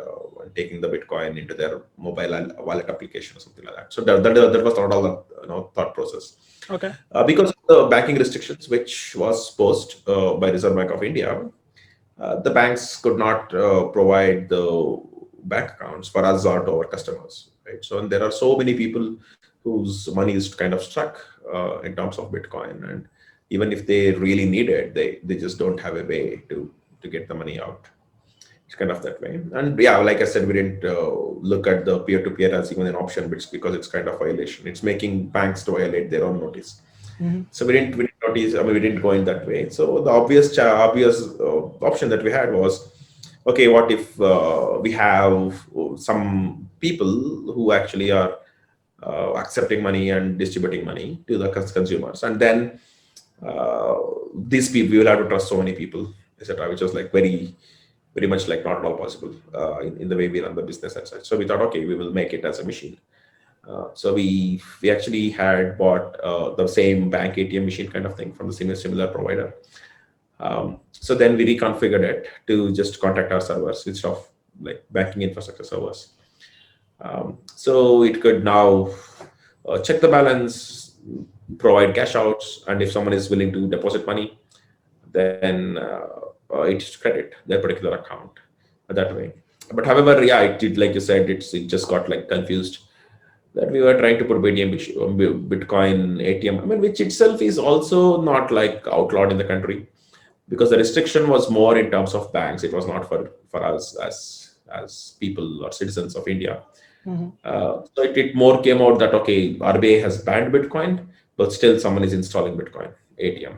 and taking the Bitcoin into their mobile wallet application or something like that. So that was not all the thought process. Okay. Because of the banking restrictions which was posed by Reserve Bank of India, the banks could not provide the bank accounts for us or to our customers, right? So, and there are so many people whose money is kind of stuck in terms of Bitcoin, and even if they really need it, they just don't have a way to get the money out. It's kind of that way. And yeah, like I said, we didn't look at the peer-to-peer as even an option, because it's kind of violation. It's making banks to violate their own notice. Mm-hmm. So we didn't notice. I mean, we didn't go in that way. So the obvious option that we had was, okay, what if we have some people who actually are accepting money and distributing money to the consumers, and then uh, these people, we will have to trust so many people, etc., which was like very much like not at all possible in the way we run the business and such. So we thought, okay, we will make it as a machine. So we actually had bought the same bank ATM machine kind of thing from the similar provider. So then we reconfigured it to just contact our servers instead of like banking infrastructure servers. So it could now check the balance, provide cash outs, and if someone is willing to deposit money, then it should credit their particular account that way. But however, yeah, it did, like you said, it just got like confused that we were trying to put Bitcoin ATM, I mean, which itself is also not like outlawed in the country, because the restriction was more in terms of banks. It was not for us as people or citizens of India. Mm-hmm. So it more came out that, okay, RBI has banned Bitcoin, but still someone is installing Bitcoin ATM.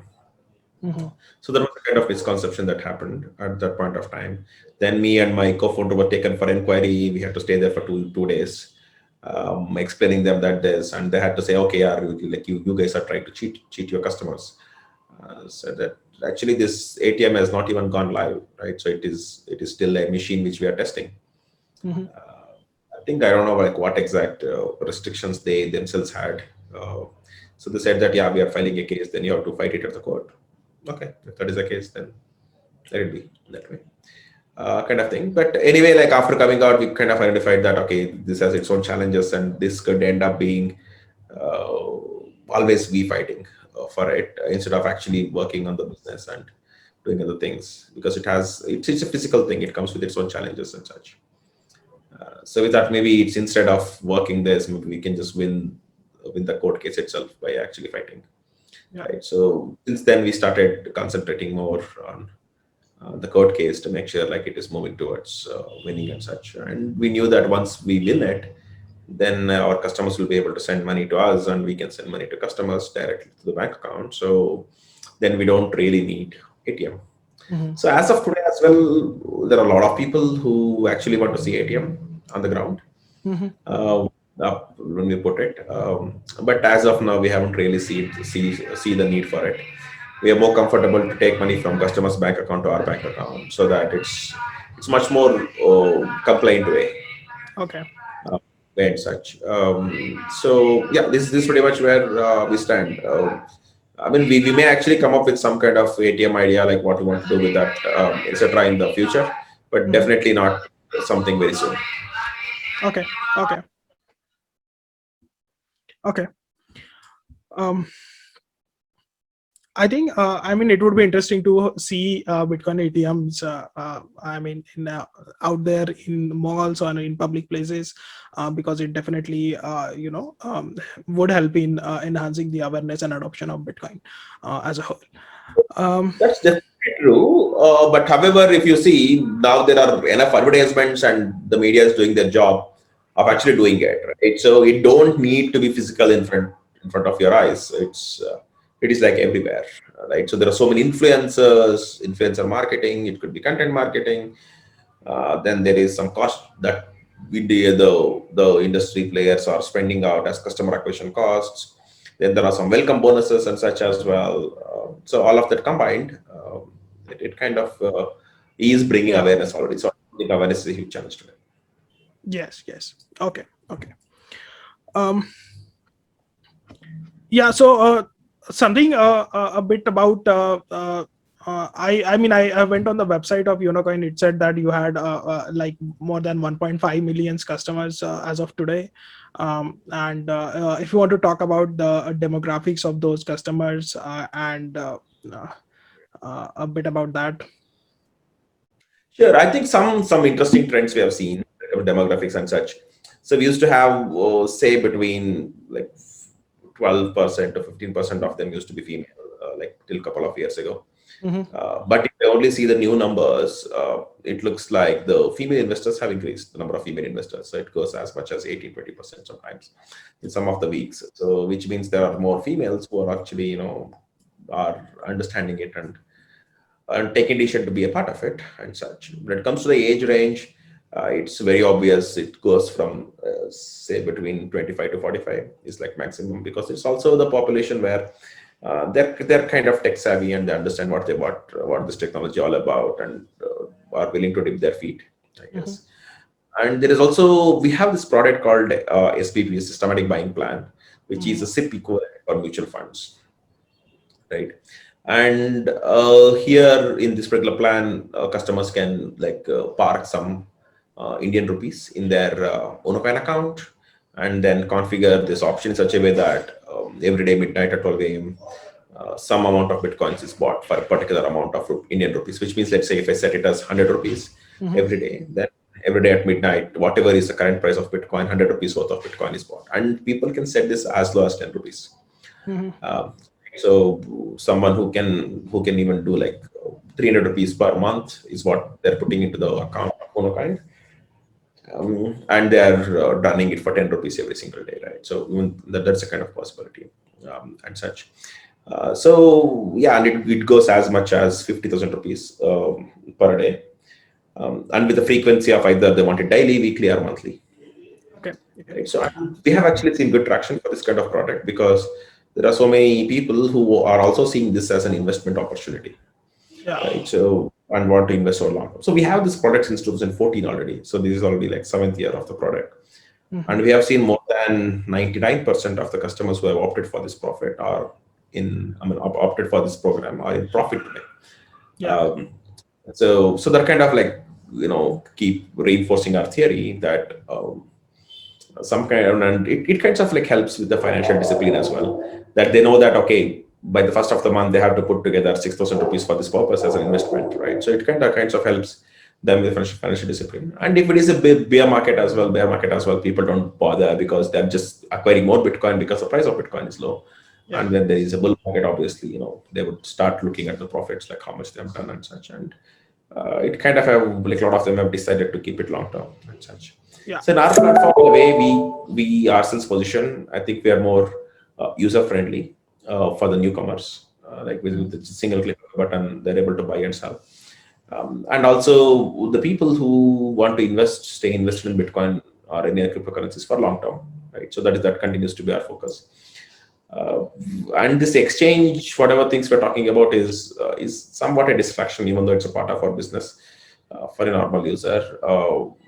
Mm-hmm. So there was a kind of misconception that happened at that point of time. Then me and my co-founder were taken for inquiry. We had to stay there for two days, explaining them that this, and they had to say, okay, yeah, like you guys are trying to cheat your customers. So that actually this ATM has not even gone live, right? So it is still a machine which we are testing. Mm-hmm. I think I don't know like what exact restrictions they themselves had. Uh, so they said that, yeah, we are filing a case, then you have to fight it at the court. Okay, if that is the case, then let it be that way, kind of thing. But anyway, like after coming out, we kind of identified that, okay, this has its own challenges, and this could end up being always we fighting for it instead of actually working on the business and doing other things, because it's a physical thing. It comes with its own challenges and such. So with that, maybe it's instead of working this, maybe we can just win the court case itself by actually fighting. Yeah. Right. So since then, we started concentrating more on the court case to make sure like it is moving towards winning and such. And we knew that once we win it, then our customers will be able to send money to us, and we can send money to customers directly to the bank account. So then we don't really need ATM. Mm-hmm. So as of today as well, there are a lot of people who actually want to see ATM on the ground. Mm-hmm. Up when we put it, but as of now, we haven't really see the need for it. We are more comfortable to take money from customers' bank account to our bank account, so that it's much more compliant way, Okay. uh, way and such. So yeah, this is pretty much where we stand. I mean, we may actually come up with some kind of ATM idea, like what we want to do with that, etc., in the future, but Mm-hmm. definitely not something very soon. Okay. Okay. Okay. Um, I think I mean it would be interesting to see Bitcoin ATMs. I mean, out there in malls or in public places, because it definitely would help in enhancing the awareness and adoption of Bitcoin as a whole. Um, That's definitely true. But however, if you see now, there are enough advertisements and the media is doing their job of yeah. actually doing it, right? So it don't need to be physical in front of your eyes. It is like everywhere, right? So there are so many influencer marketing. It could be content marketing. Then there is some cost that the industry players are spending out as customer acquisition costs. Then there are some welcome bonuses and such as well. So all of that combined, it kind of is bringing Yeah. awareness already. So I think awareness is a huge challenge today. Yes. Yes. Okay. Okay. Um, yeah. So something a bit about I went on the website of Unocoin. It said that you had like more than 1.5 million customers as of today. And if you want to talk about the demographics of those customers and uh, a bit about that. Sure. I think some interesting trends we have seen, demographics and such. So we used to have, say, between like 12% to 15% of them used to be female, like till a couple of years ago. Hmm. But if you only see the new numbers, it looks like the female investors have increased, the number of female investors. So it goes as much as 18-20% sometimes in some of the weeks. So which means there are more females who are actually, are understanding it and taking decision to be a part of it and such. When it comes to the age range, it's very obvious. It goes from say between 25 to 45 is like maximum, because it's also the population where they're kind of tech savvy and they understand what this technology all about, and are willing to dip their feet, I Hmm. guess. And there is also, we have this product called SBP, Systematic Buying Plan, which is Hmm. a SIP equivalent for mutual funds, right? And here in this particular plan, customers can like park some Indian rupees in their Unocoin account, and then configure this option in such a way that every day midnight at 12 a.m. Some amount of bitcoins is bought for a particular amount of Indian rupees, which means, let's say if I set it as 100 rupees Hmm. every day, then every day at midnight, whatever is the current price of Bitcoin, 100 rupees worth of Bitcoin is bought. And people can set this as low as 10 rupees. Hmm. Um, so someone who can even do like 300 rupees per month is what they're putting into the account of Unocoin, and they are running it for 10 rupees every single day, right? So even that's a kind of possibility, and such. So yeah, and it goes as much as 50,000 rupees per day, and with the frequency of either they want it daily, weekly, or monthly. Okay. Okay. Right? So we have actually seen good traction for this kind of product, because there are so many people who are also seeing this as an investment opportunity, Yeah. right? So and want to invest over long term. So we have this product since 2014 already. So this is already like seventh year of the product, Hmm. and we have seen more than 99% of the customers who have opted for this profit are opted for this program are in profit today. Yeah. Um, so they're kind of like, keep reinforcing our theory that some kind of, and it kinds of like helps with the financial discipline as well, that they know that okay, by the first of the month they have to put together 6,000 rupees for this purpose as an investment, right? So it kinds of helps them with financial discipline. And if it is a big bear market as well, people don't bother, because they're just acquiring more Bitcoin because the price of Bitcoin is low. Yeah. And when there is a bull market, obviously, they would start looking at the profits, like how much they have done and such. And it kind of have like a lot of them have decided to keep it long term and such. Yeah. So in our platform, the way we ourselves position, I think we are more user friendly for the newcomers. Like with Mhm. the single click of a button, they're able to buy and sell. And also the people who want to stay invested in Bitcoin or any other cryptocurrencies for long term, right? So that continues to be our focus. Uh, and this exchange, whatever things we're talking about, is somewhat a distraction, even though it's a part of our business for a normal user,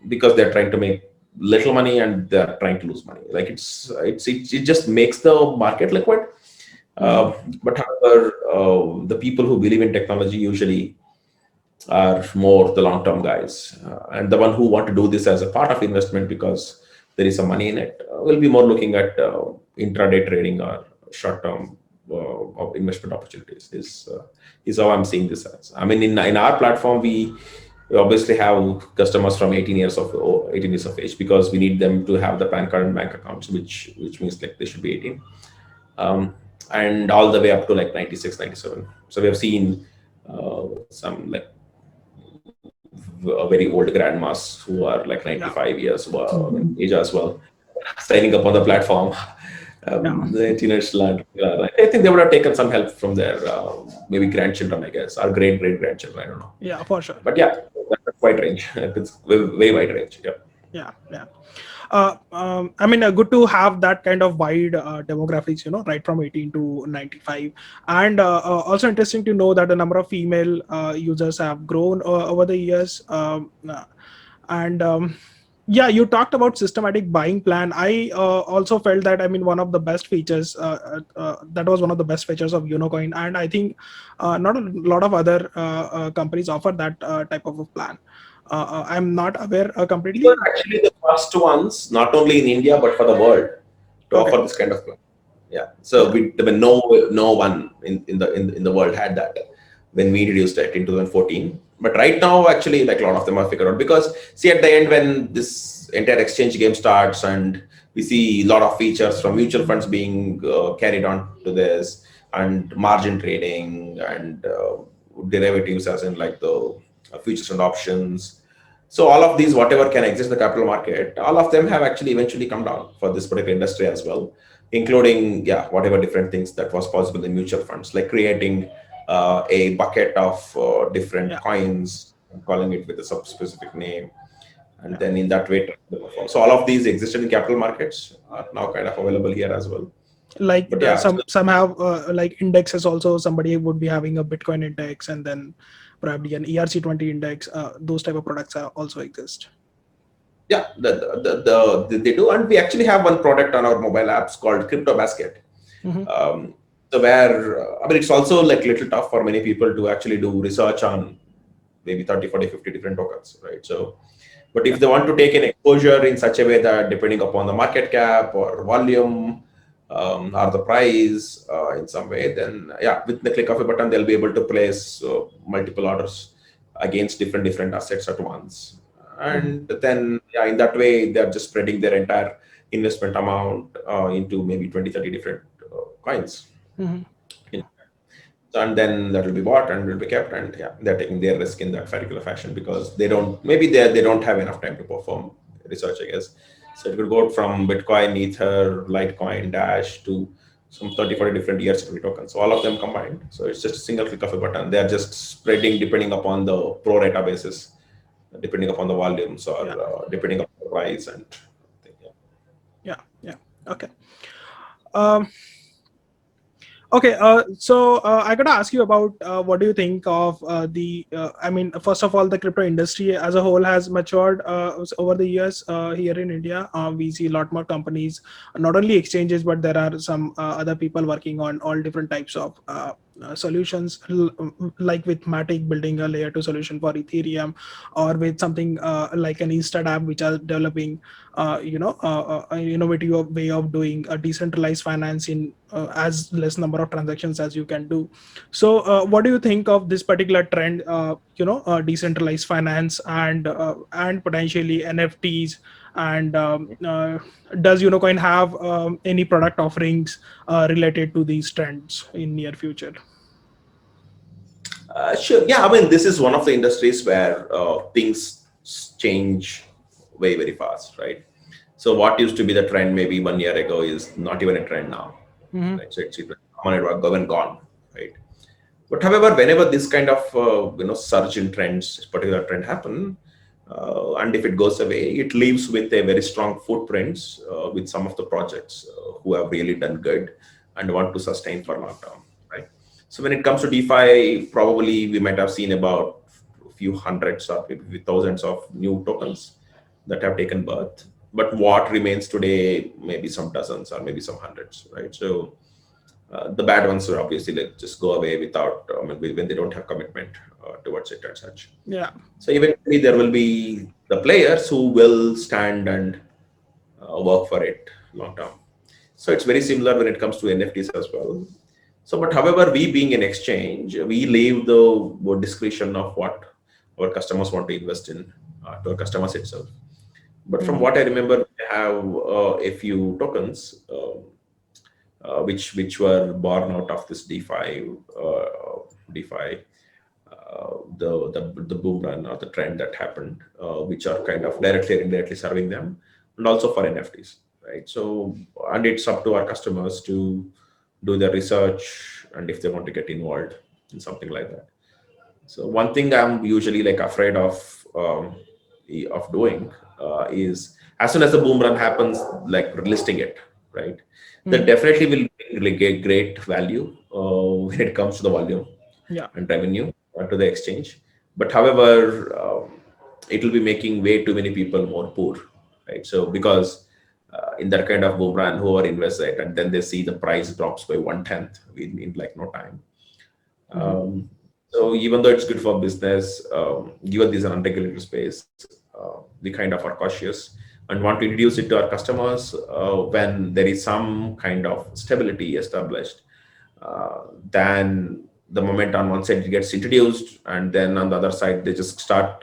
because they're trying to make little money and they're trying to lose money. Like it just makes the market liquid. Mhm. But however, the people who believe in technology usually are more the long-term guys, and the one who want to do this as a part of investment because there is some money in it, will be more looking at intraday trading or short-term of investment opportunities. Is how I'm seeing this as. I mean, in our platform, we obviously have customers from 18 years of age, because we need them to have the PAN card and bank accounts, which means like they should be 18, um, and all the way up to like 96, 97. So we have seen some like very old grandmas who are like Yeah. 95 years age as well, signing up on the platform. Yeah. The teenage lad, I think they would have taken some help from their maybe grandchildren, I guess, or great grandchildren. I don't know, Yeah. For sure. but yeah, that's quite range. It's very wide range. Yeah. Yeah. Yeah. Good to have that kind of wide demographics, right from 18 to 95. And also interesting to know that the number of female users have grown over the years. And Yeah, you talked about systematic buying plan. I also felt that, I mean, one of the best features, that was one of the best features of Unocoin, and I think not a lot of other companies offer that type of a plan. I'm not aware We were completely. actually the first ones, not only in India but for the world, to Okay. offer this kind of plan. Yeah. So Yeah. we, there were no one in the world had that when we introduced it in 2014. But right now, actually, like a lot of them are figured out because see at the end when this entire exchange game starts and we see a lot of features from mutual funds being carried on to this and margin trading and derivatives as in like the futures and options. So all of these, whatever can exist in the capital market, all of them have actually eventually come down for this particular industry as well, including yeah, whatever different things that was possible in mutual funds, like creating a bucket of different Yeah. coins and calling it with a specific name, and Yeah. then in that way, try to perform. So all of these existed in capital markets are now kind of available here as well. Like But yeah, so some have like indexes also. Somebody would be having a Bitcoin index, and then probably an ERC20 index. Those type of products also exist. yeah, they do, and we actually have one product on our mobile apps called Crypto Basket. Hmm. Um, so where I mean, it's also like little tough for many people to actually do research on maybe 30, 40, 50 different tokens, right? So, but Yeah. if they want to take an exposure in such a way that depending upon the market cap or volume or the price in some way, then yeah, with the click of a button, they'll be able to place multiple orders against different assets at once. Hmm. And then yeah, in that way, they're just spreading their entire investment amount into maybe 20, 30 different coins. Hmm. And then that will be bought and will be kept, and yeah, they're taking their risk in that particular fashion because they don't maybe they don't have enough time to perform research, I guess. So it could go from Bitcoin, Ether, Litecoin, Dash to some 30, 40 different ERC20 tokens, so all of them combined. So it's just a single click of a button. They're just spreading depending upon the pro rata basis, depending upon the volumes or Yeah. depending upon the price and yeah. Yeah. Yeah. Okay. Um, Okay, so I gotta ask you about what do you think of the? I mean, first of all, the crypto industry as a whole has matured over the years here in India. We see a lot more companies, not only exchanges, but there are some other people working on all different types of solutions, like with Matic building a layer 2 solution for Ethereum, or with something like an Instant app, which are developing an innovative way of doing a decentralized finance in as less number of transactions as you can do. So what do you think of this particular trend, decentralized finance and potentially NFTs, and does Unocoin have any product offerings related to these trends in near future? Sure. Yeah, I mean, this is one of the industries where things change very, very fast, right? So what used to be the trend maybe 1 year ago is not even a trend now, Hmm. right? So it's come and gone, right? But however, whenever this kind of surge in trends, particular trend happen, and if it goes away, it leaves with a very strong footprints with some of the projects who have really done good and want to sustain for long term, right? So when it comes to DeFi, probably we might have seen about a few hundreds or maybe thousands of new tokens that have taken birth. But what remains today, maybe some dozens or maybe some hundreds, right? So the bad ones will obviously like just go away without when they don't have commitment towards it and such. Yeah. So eventually there will be the players who will stand and work for it long term. So it's very similar when it comes to NFTs as well. So, but however, we being an exchange, we leave the discretion of what our customers want to invest in to our customers itself. But from Hmm. what I remember, we have a few tokens which were born out of this DeFi, the boom run or the trend that happened, which are kind of directly or indirectly serving them, and also for NFTs, right? So, and it's up to our customers to do their research and if they want to get involved in something like that. So one thing I'm usually like afraid of doing is as soon as the boom run happens, like listing it, right? That Hmm. definitely will really get great value when it comes to the volume Yeah. and revenue to the exchange. But however, it will be making way too many people more poor. right? So because in that kind of boom run, whoever invests it, and then they see the price drops by 1/10 in like no time. Mhm. Um, so even though it's good for business, given this is an unregulated space, we kind of are cautious and want to introduce it to our customers when there is some kind of stability established. Then the moment on one side it gets introduced, and then on the other side they just start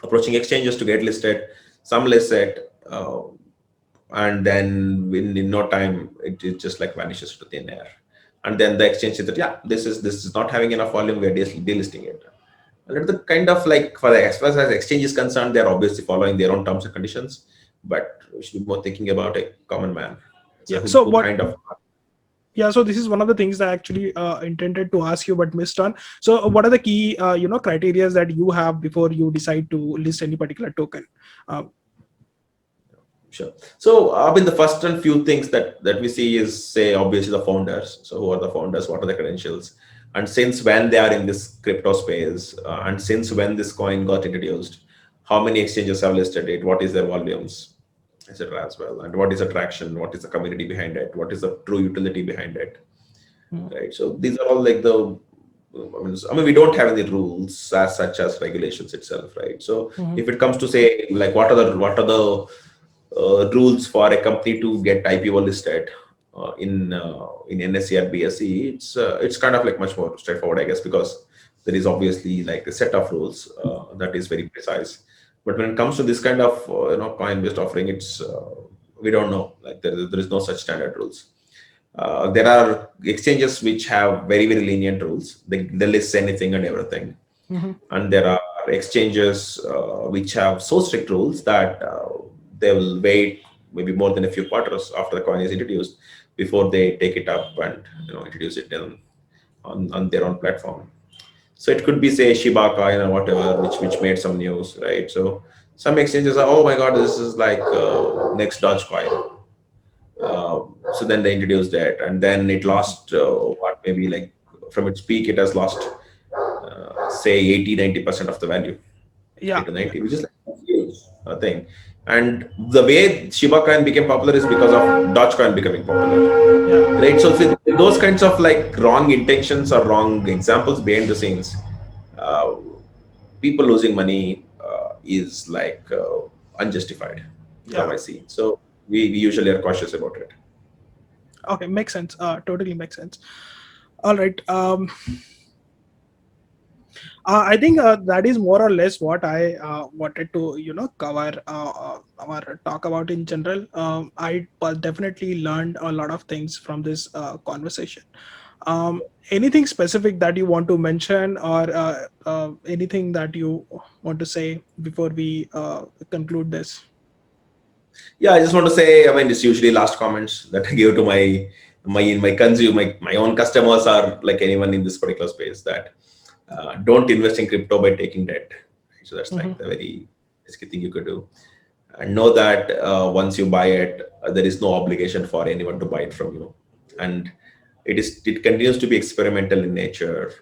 approaching exchanges to get listed. Some list it, and then in no time it just like vanishes to thin air. And then the exchange says that yeah, this is not having enough volume. We're delisting it. And it's the kind of like for the as far as exchange is concerned, they're obviously following their own terms and conditions, but we should be more thinking about a common man. So Yeah. who kind of Yeah, so this is one of the things that I actually intended to ask you but missed on. So what are the key criterias that you have before you decide to list any particular token? uh, Sure. So, I mean, the first and few things that we see is, say, obviously the founders. So, who are the founders? What are the credentials? And since when they are in this crypto space, and since when this coin got introduced, how many exchanges have listed it? What is their volumes, etc. as well, and what is the traction? What is the community behind it? What is the true utility behind it? Mhm. Right. So these are all like the. I mean, we don't have any rules as such as regulations itself, right? So Mhm. if it comes to say like what are the rules for a company to get IPO listed in NSE or BSE, it's kind of like much more straightforward, I guess, because there is obviously like a set of rules that is very precise. But when it comes to this kind of coin-based offering, it's we don't know. Like there is no such standard rules. There are exchanges which have very very lenient rules. They list anything and everything, Mhm. and there are exchanges which have so strict rules that they will wait maybe more than a few quarters after the coin is introduced before they take it up and introduce it on their own platform. So it could be say Shiba coin or whatever, which made some news, right? So some exchanges are, oh my god, this is like next Dogecoin. So then they introduced that, and then it lost what maybe like from its peak, it has lost say 80-90% of the value, Yeah. 80 to Yeah. 90, which is like a huge thing. And the way Shiba coin became popular is because of Dogecoin becoming popular, Yeah. right? So those kinds of like wrong intentions or wrong examples behind the scenes, uh, people losing money is like unjustified. That's how Yeah. I see. So we usually are cautious about it. Okay, makes sense. Totally makes sense. All right. I think that is more or less what I wanted to, cover or talk about in general. Definitely learned a lot of things from this conversation. Anything specific that you want to mention, or anything that you want to say before we conclude this? Yeah, I just want to say, I mean, it's usually last comments that I give to my own customers, or like anyone in this particular space, that don't invest in crypto by taking debt. So that's Hmm. like the very risky thing you could do. And know that once you buy it, there is no obligation for anyone to buy it from you. And it continues to be experimental in nature.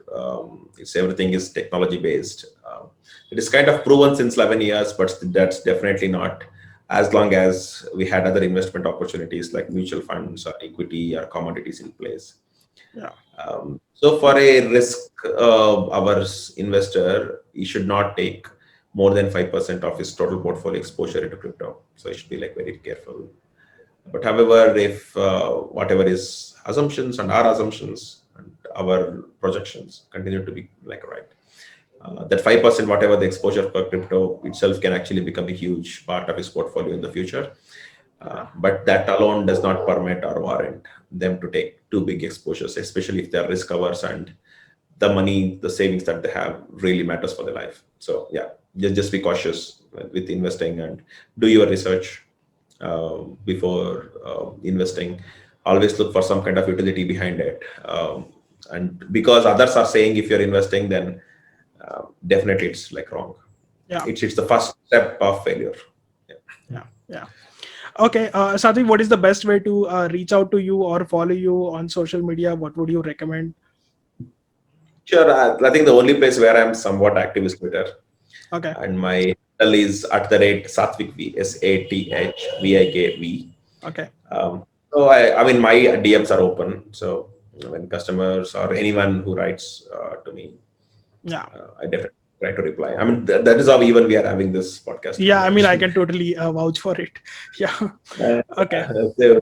It's everything is technology based. It is kind of proven since 11 years, but that's definitely not as long as we had other investment opportunities like mutual funds or equity or commodities in place. Yeah. So for a risk averse investor, he should not take more than 5% of his total portfolio exposure into crypto. So he should be like very careful. But however, if whatever is assumptions and our assumptions and our projections continue to be like right, that 5% whatever the exposure for crypto itself can actually become a huge part of his portfolio in the future. Yeah. But that alone does not permit or warrant them to take too big exposures, especially if they're risk averse and the money, the savings that they have really matters for their life. So yeah, just be cautious with investing and do your research before investing. Always look for some kind of utility behind it. And because others are saying if you're investing, then definitely it's like wrong. Yeah. It's the first step of failure. Yeah. Yeah. Yeah. Okay, Sathvik, what is the best way to reach out to you or follow you on social media? What would you recommend? Sure. I think the only place where I'm somewhat active is Twitter, Okay. and my handle is @Sathvik, Sathvikv. Okay. So I mean, my DMs are open. So when customers or anyone who writes to me, Yeah. I definitely try to reply. I mean, that is how even we are having this podcast Yeah. I today. mean, I can totally vouch for it. Yeah. Okay. So,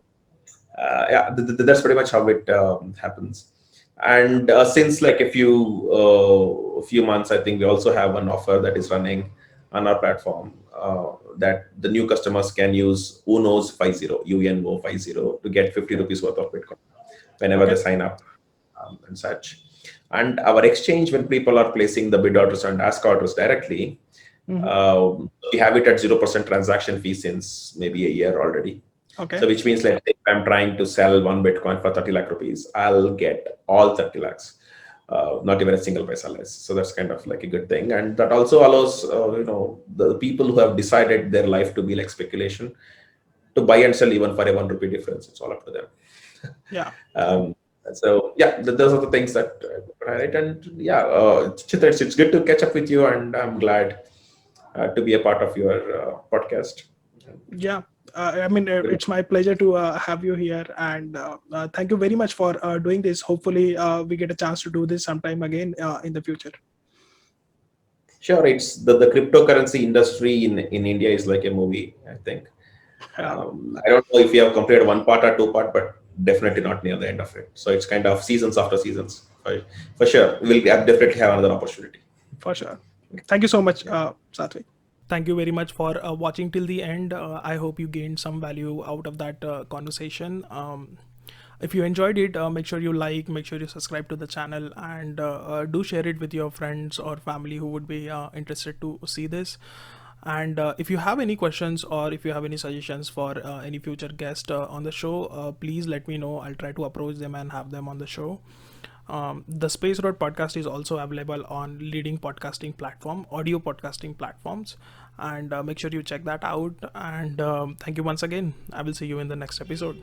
yeah, that's pretty much how it happens. And since like a few months, I think we also have an offer that is running on our platform that the new customers can use Uno's 50 UNO 50 to get 50 rupees worth of Bitcoin whenever they Okay. sign up and such. And our exchange, when people are placing the bid orders and ask orders directly, Hmm. we have it at 0% transaction fee since maybe a year already. Okay. So which means, let's say if I'm trying to sell one Bitcoin for 30 lakh rupees, I'll get all 30 lakhs, not even a single paisa less. So that's kind of like a good thing. And that also allows, the people who have decided their life to be like speculation to buy and sell even for a 1 rupee difference. It's all up to them. Yeah. um, so yeah, those are the things that right. And yeah, Chitra, it's good to catch up with you, and I'm glad to be a part of your podcast. Yeah. I mean, it's my pleasure to have you here, and thank you very much for doing this. Hopefully, we get a chance to do this sometime again in the future. Sure, it's the cryptocurrency industry in India is like a movie, I think. Yeah. I don't know if you have completed one part or two part, but definitely not near the end of it. So it's kind of seasons after seasons. For sure, we'll definitely have another opportunity. For sure. Thank you so much, Yeah. Sathvik. Thank you very much for watching till the end. I hope you gained some value out of that conversation. If you enjoyed it, make sure you like, make sure you subscribe to the channel, and do share it with your friends or family who would be interested to see this. And if you have any questions or if you have any suggestions for any future guest on the show, please let me know. I'll try to approach them and have them on the show. The Space Road podcast is also available on leading podcasting platform, audio podcasting platforms, and make sure you check that out. And thank you once again. I will see you in the next episode.